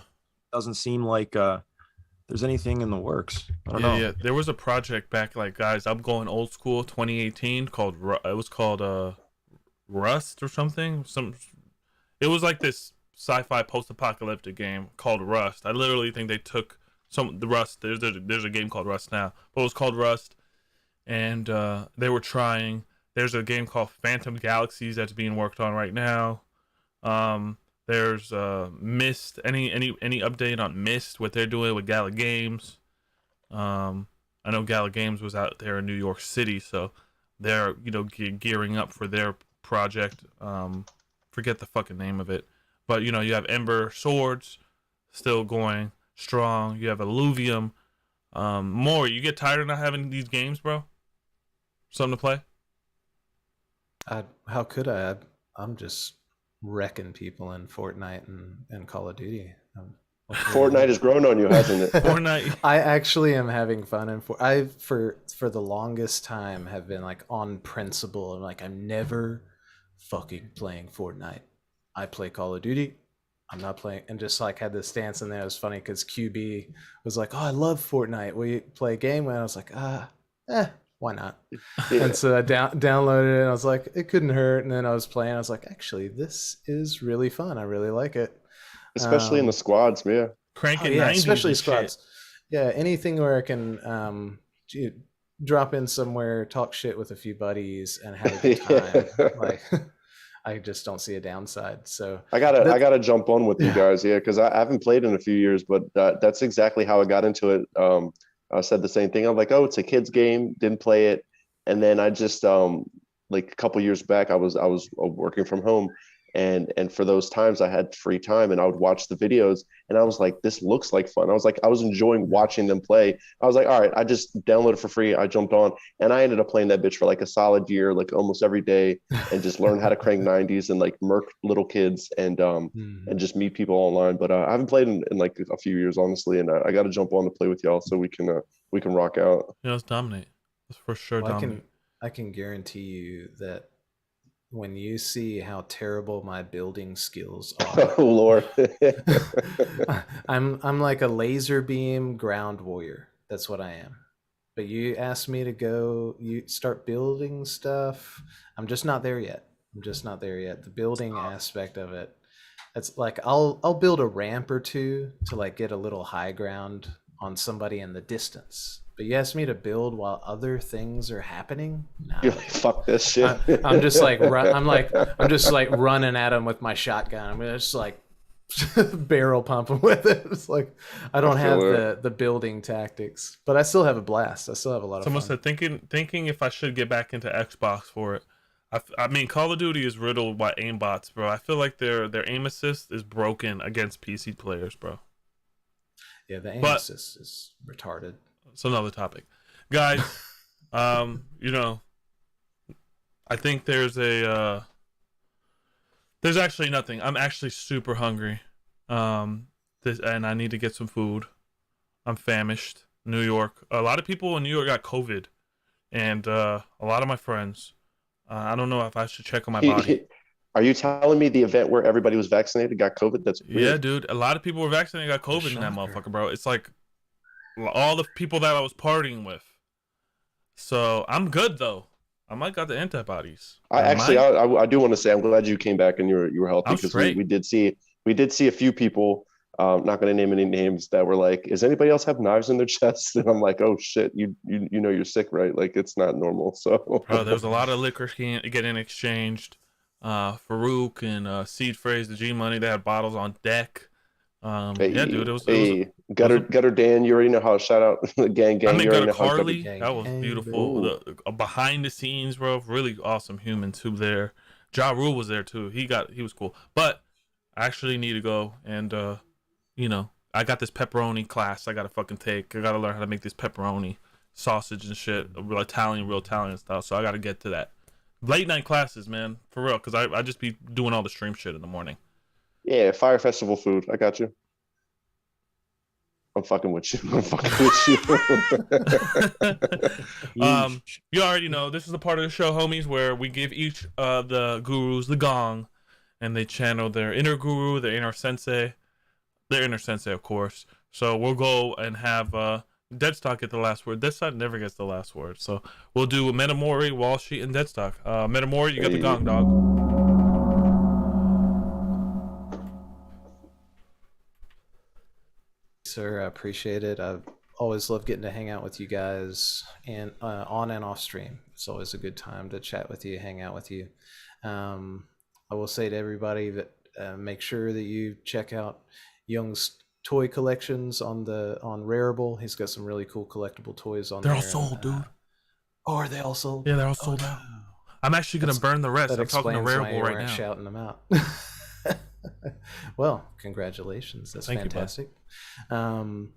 doesn't seem like there's anything in the works. I don't know. Yeah, there was a project back, like, guys, I'm going old school, 2018, called Rust or something. It was like this sci-fi post-apocalyptic game called Rust. I literally think they took the Rust. There's a game called Rust now, but it was called Rust, and they were trying. There's a game called Phantom Galaxies that's being worked on right now. There's Myst. Any update on Myst? What they're doing with Gala Games? I know Gala Games was out there in New York City, so they're gearing up for their project. Forget the fucking name of it, but you have Ember Swords still going strong. You have Illuvium. More. You get tired of not having these games, bro? Something to play? How could I? I'm just wrecking people in Fortnite and Call of Duty. Fortnite has grown on you, hasn't it? Fortnite. I actually am having fun, and for the longest time have been like on principle. I'm never fucking playing Fortnite. I play Call of Duty. I'm not playing, and just like had this stance in there. It was funny because QB was like, "Oh, I love Fortnite. Will you play a game?" And I was like, why not? Yeah. And so I downloaded it, and I was like, it couldn't hurt. And then I was playing. I was like, actually, this is really fun. I really like it. Especially in the squads, yeah. Cranking 90s, especially squads. Yeah, anything where I can drop in somewhere, talk shit with a few buddies, and have a good time. Like, I just don't see a downside. So I gotta jump on with you guys, because I haven't played in a few years, but that's exactly how I got into it. I said the same thing. I'm like, oh, it's a kid's game. Didn't play it, and then I just like a couple years back, I was working from home. And for those times I had free time and I would watch the videos and I was like, this looks like fun. I was enjoying watching them play. I was like, all right, I just downloaded for free. I jumped on and I ended up playing that bitch for like a solid year, like almost every day, and just learn how to crank 90s and like murk little kids and just meet people online. But I haven't played in like a few years, honestly. And I got to jump on to play with y'all so we can rock out. Yeah, let's dominate. Let's for sure dominate. I can guarantee you that when you see how terrible my building skills are, oh Lord, I'm like a laser beam ground warrior. That's what I am. But you asked me to go, you start building stuff. I'm just not there yet. The building aspect of it. It's like I'll build a ramp or two to like get a little high ground on somebody in the distance. But you asked me to build while other things are happening. Nah. You're like, fuck this shit. I'm just like I'm just like running at them with my shotgun. I'm just like barrel pumping with it. It's like I don't have the building tactics, but I still have a blast. I still have a lot of Someone fun. said thinking if I should get back into Xbox for it. I mean, Call of Duty is riddled by aimbots, bro. I feel like their aim assist is broken against PC players, bro. Yeah, the aim assist is retarded. It's another topic, guys. You know, I think there's actually nothing. I'm actually super hungry. And I need to get some food. I'm famished. New York. A lot of people in New York got COVID, and a lot of my friends. I don't know if I should check on my body. Are you telling me the event where everybody was vaccinated got COVID? That's weird. Yeah, dude. A lot of people were vaccinated, got COVID in that motherfucker, bro. It's like all the people that I was partying with. So I'm good though. I might got the antibodies. I do want to say I'm glad you came back and you were healthy, because we did see a few people. Not going to name any names that were like, "Is anybody else have knives in their chests?" And I'm like, "Oh shit, you know you're sick, right? Like it's not normal." So bro, there was a lot of liquor getting exchanged. Farouk and Seed Phrase, the G Money, they had bottles on deck. Yeah, dude, it was Gutter Dan. You already know how to shout out the gang. I mean, Gutter Carly, that was beautiful. The behind the scenes, bro, really awesome humans who there. Ja Rule was there too. He was cool. But I actually need to go and you know, I got this pepperoni class I gotta fucking take. I gotta learn how to make this pepperoni sausage and shit, real Italian style. So I gotta get to that. Late night classes, man, for real, because I just be doing all the stream shit in the morning. Yeah, Fire Festival food. I got you. I'm fucking with you. You already know this is the part of the show, homies, where we give each the gurus the gong, and they channel their inner guru, their inner sensei, of course. So we'll go and have Deadstock get the last word. Deadstock never gets the last word. So we'll do Metamori, Walshy, and Deadstock. Metamori, you got the gong, dog. Sir, I appreciate it. I've always loved getting to hang out with you guys and on and off stream. It's always a good time to chat with you, hang out with you. I will say to everybody that make sure that you check out Young's toy collections on Rareable. He's got some really cool collectible toys on there. They're all sold, dude. Oh, are they all sold? Yeah, they're all sold out. I'm actually gonna burn the rest. I'm talking to Rareable right now. Shouting them out. Well, congratulations. That's fantastic. And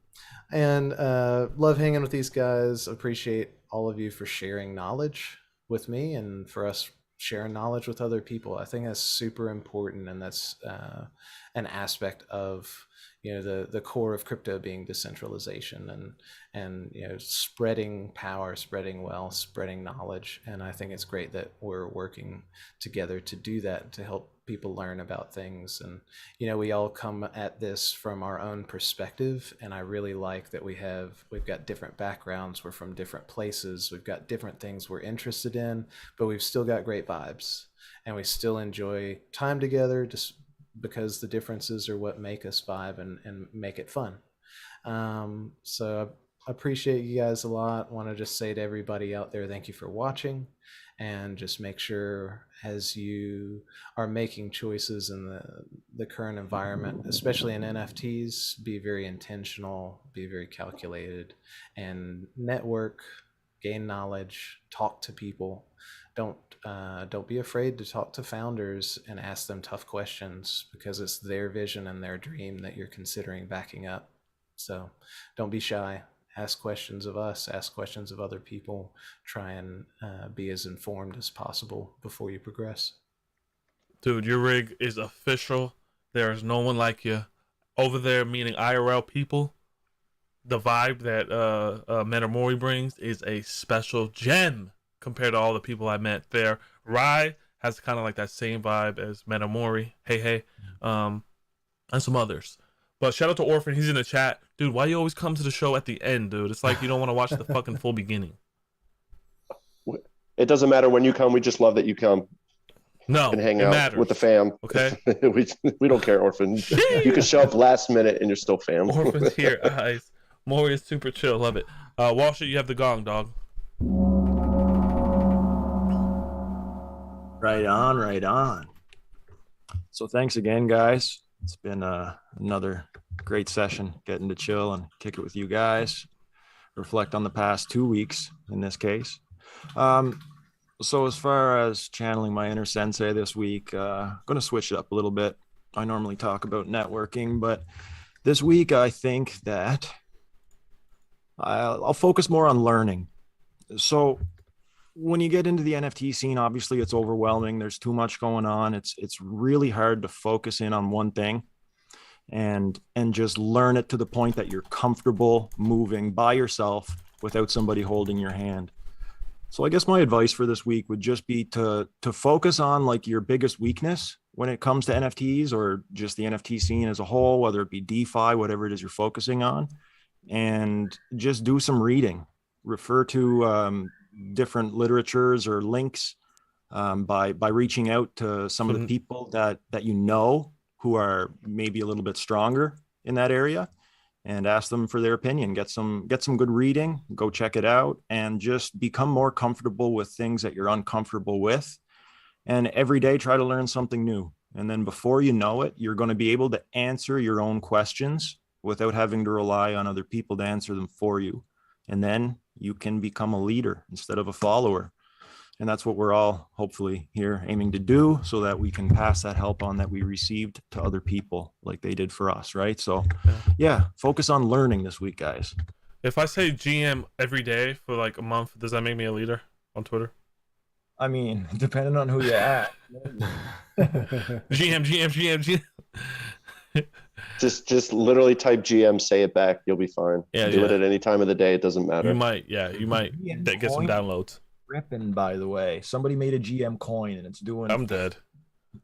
love hanging with these guys. Appreciate all of you for sharing knowledge with me and for us sharing knowledge with other people. I think that's super important, and that's an aspect of the core of crypto being decentralization and spreading power, spreading wealth, spreading knowledge. And I think it's great that we're working together to do that, to help people learn about things. And we all come at this from our own perspective, and I really like that we've got different backgrounds, we're from different places, we've got different things we're interested in, but we've still got great vibes, and we still enjoy time together just because the differences are what make us vibe and make it fun. So I appreciate you guys a lot. Want to just say to everybody out there, thank you for watching, and just make sure as you are making choices in the current environment, especially in NFTs, be very intentional, be very calculated, and network, gain knowledge, talk to people. Don't be afraid to talk to founders and ask them tough questions, because it's their vision and their dream that you're considering backing up. So don't be shy. Ask questions of us, ask questions of other people. Try and be as informed as possible before you progress. Dude, your rig is official. There is no one like you over there, meeting IRL people. The vibe that Metamori brings is a special gem compared to all the people I met there. Rai has kind of like that same vibe as Metamori. Hey, and some others. But shout out to Orphan. He's in the chat. Dude, why you always come to the show at the end, dude? It's like you don't want to watch the fucking full beginning. It doesn't matter when you come. We just love that you come No, and hang it out matters. with the fam. Okay. we don't care, Orphan. You can show up last minute and you're still fam. Orphan's here. Nice. Maury is super chill. Love it. Walshy, you have the gong, dog. Right on, right on. So thanks again, guys. It's been another great session, getting to chill and kick it with you guys, reflect on the past 2 weeks in this case. So as far as channeling my inner sensei this week, going to switch it up a little bit. I normally talk about networking, but this week I think that I'll focus more on learning. So when you get into the NFT scene, obviously it's overwhelming. There's too much going on. It's really hard to focus in on one thing and just learn it to the point that you're comfortable moving by yourself without somebody holding your hand. So I guess my advice for this week would just be to focus on like your biggest weakness when it comes to NFTs or just the NFT scene as a whole, whether it be DeFi, whatever it is you're focusing on, and just do some reading. Refer to different literatures or links by reaching out to some of the people that you know who are maybe a little bit stronger in that area, and ask them for their opinion. Get some good reading, go check it out, and just become more comfortable with things that you're uncomfortable with. And every day try to learn something new. And then before you know it, you're going to be able to answer your own questions without having to rely on other people to answer them for you. And then you can become a leader instead of a follower. And that's what we're all hopefully here aiming to do, so that we can pass that help on that we received to other people like they did for us, right? So yeah, focus on learning this week, guys. If I say GM every day for like a month, does that make me a leader on Twitter? I mean, depending on who you're at. GM. Just literally type GM, say it back, you'll be fine. Yeah, do it at any time of the day, it doesn't matter. You might get some downloads. Ripping, by the way, somebody made a GM coin and it's doing. I'm dead.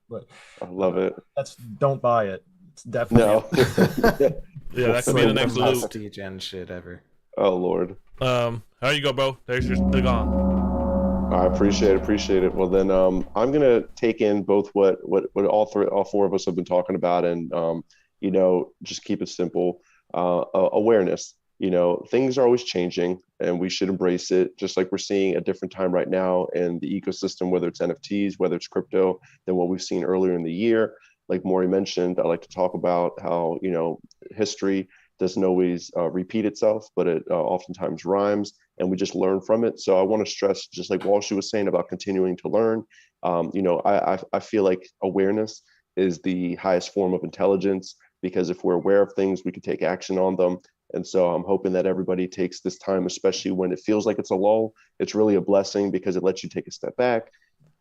But I love it. Don't buy it. It's definitely no. Yeah, that could be the next loot. Gen shit ever. Oh Lord. How you go, bro? There's your the gone. I appreciate it. Well then, I'm gonna take in both what all four of us have been talking about, and just keep it simple. Awareness. Things are always changing, and we should embrace it, just like we're seeing a different time right now in the ecosystem, whether it's NFTs, whether it's crypto, than what we've seen earlier in the year. Like Maury mentioned, I like to talk about how, history doesn't always repeat itself, but it oftentimes rhymes, and we just learn from it. So I want to stress, just like Walshy was saying about continuing to learn, I feel like awareness is the highest form of intelligence, because if we're aware of things, we can take action on them. And so I'm hoping that everybody takes this time, especially when it feels like it's a lull. It's really a blessing, because it lets you take a step back,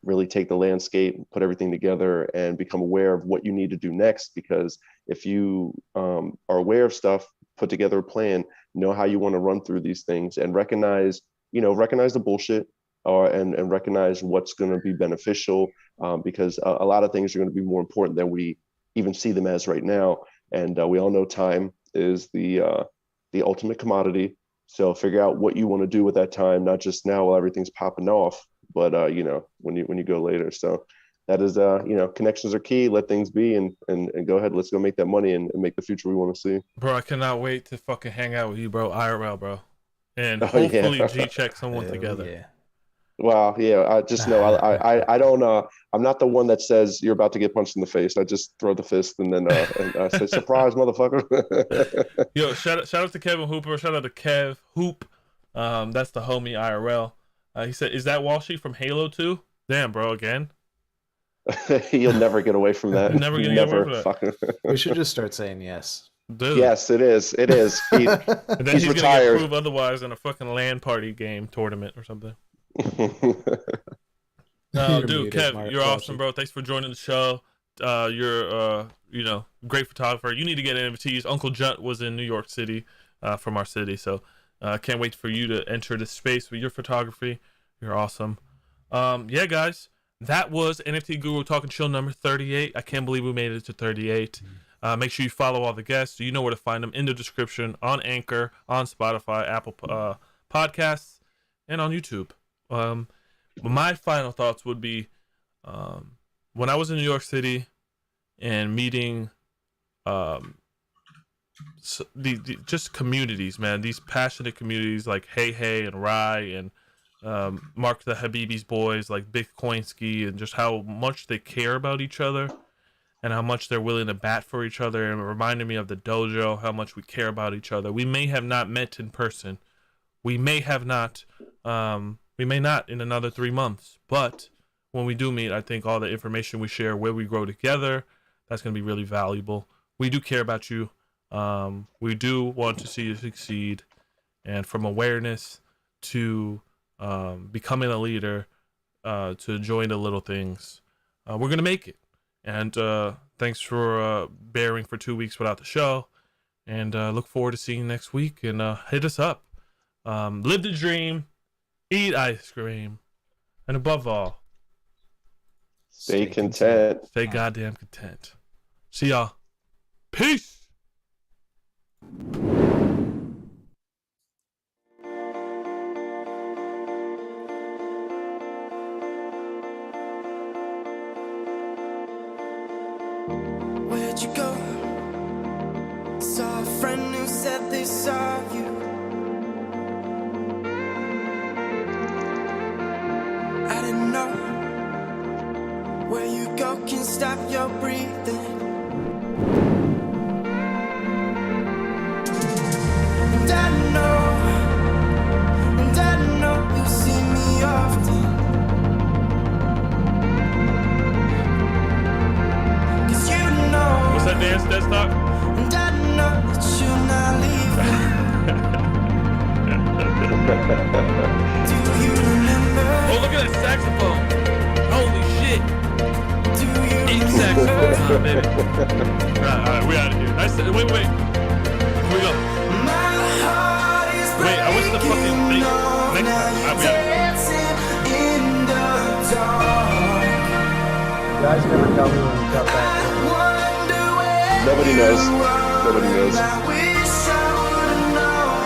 really take the landscape, put everything together, and become aware of what you need to do next. Because if you are aware of stuff, put together a plan, know how you want to run through these things, and recognize the bullshit, and recognize what's going to be beneficial, because a lot of things are going to be more important than we even see them as right now. And we all know time is the ultimate commodity. So figure out what you want to do with that time, not just now while everything's popping off, but when you go later. So that is connections are key. Let things be, and go ahead. Let's go make that money and make the future we want to see. Bro, I cannot wait to fucking hang out with you, bro. IRL, bro, and hopefully G-check someone together. Yeah. Well, yeah, I just know I don't I'm not the one that says you're about to get punched in the face. I just throw the fist and then and I say, surprise, motherfucker. Yo, shout out to Kevin Hooper. Shout out to Kev Hoop. That's the homie IRL. He said, "Is that Walshy from Halo 2?" Damn, bro, again. You'll never get away from that. Never get away from that. We should just start saying yes. Dude. Yes, it is. It is. And then he's retired. gonna get proved otherwise in a fucking LAN party game tournament or something. No, dude, Kev, you're awesome, bro. Thanks for joining the show. You're great photographer. You need to get NFTs. Uncle Junt was in New York City, from our city, so can't wait for you to enter this space with your photography. You're awesome. Yeah, guys, that was NFT Guru Talk and Chill number 38. I can't believe we made it to 38. Make sure you follow all the guests. You know where to find them in the description on Anchor, on Spotify, Apple Podcasts, and on YouTube. My final thoughts would be when I was in New York City and meeting just communities, man, these passionate communities like Hey and Rye and Mark the Habibi's boys like Bitcoinski, and just how much they care about each other and how much they're willing to bat for each other. And it reminded me of the dojo, how much we care about each other. We may have not met in person. We may have not. We may not in another 3 months. But when we do meet, I think all the information we share, where we grow together, that's going to be really valuable. We do care about you. We do want to see you succeed. And from awareness to becoming a leader, to enjoying the little things, we're going to make it. And thanks for bearing for 2 weeks without the show. And look forward to seeing you next week. And hit us up. Live the dream. Eat ice cream. And above all, stay content. Stay goddamn content. See y'all. Peace. Where'd you go? Saw a friend who said they saw you. I didn't know where you go can stop your breathing. And I know you see me often. 'Cause you know. What's that dance, Deadstock? And I know that you're not leaving. Do you remember? Oh, look at that saxophone. Holy shit. Do you 8 saxophones on, baby. Alright, we out of here. Nice. Wait. Here we go. My heart is Wait, I wish the fucking thing. Next time. We out of here. dancing in the dark. You guys never tell me when you cut back. Wonder where Nobody knows. Nobody knows. I wish I would've known.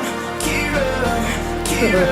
Kira.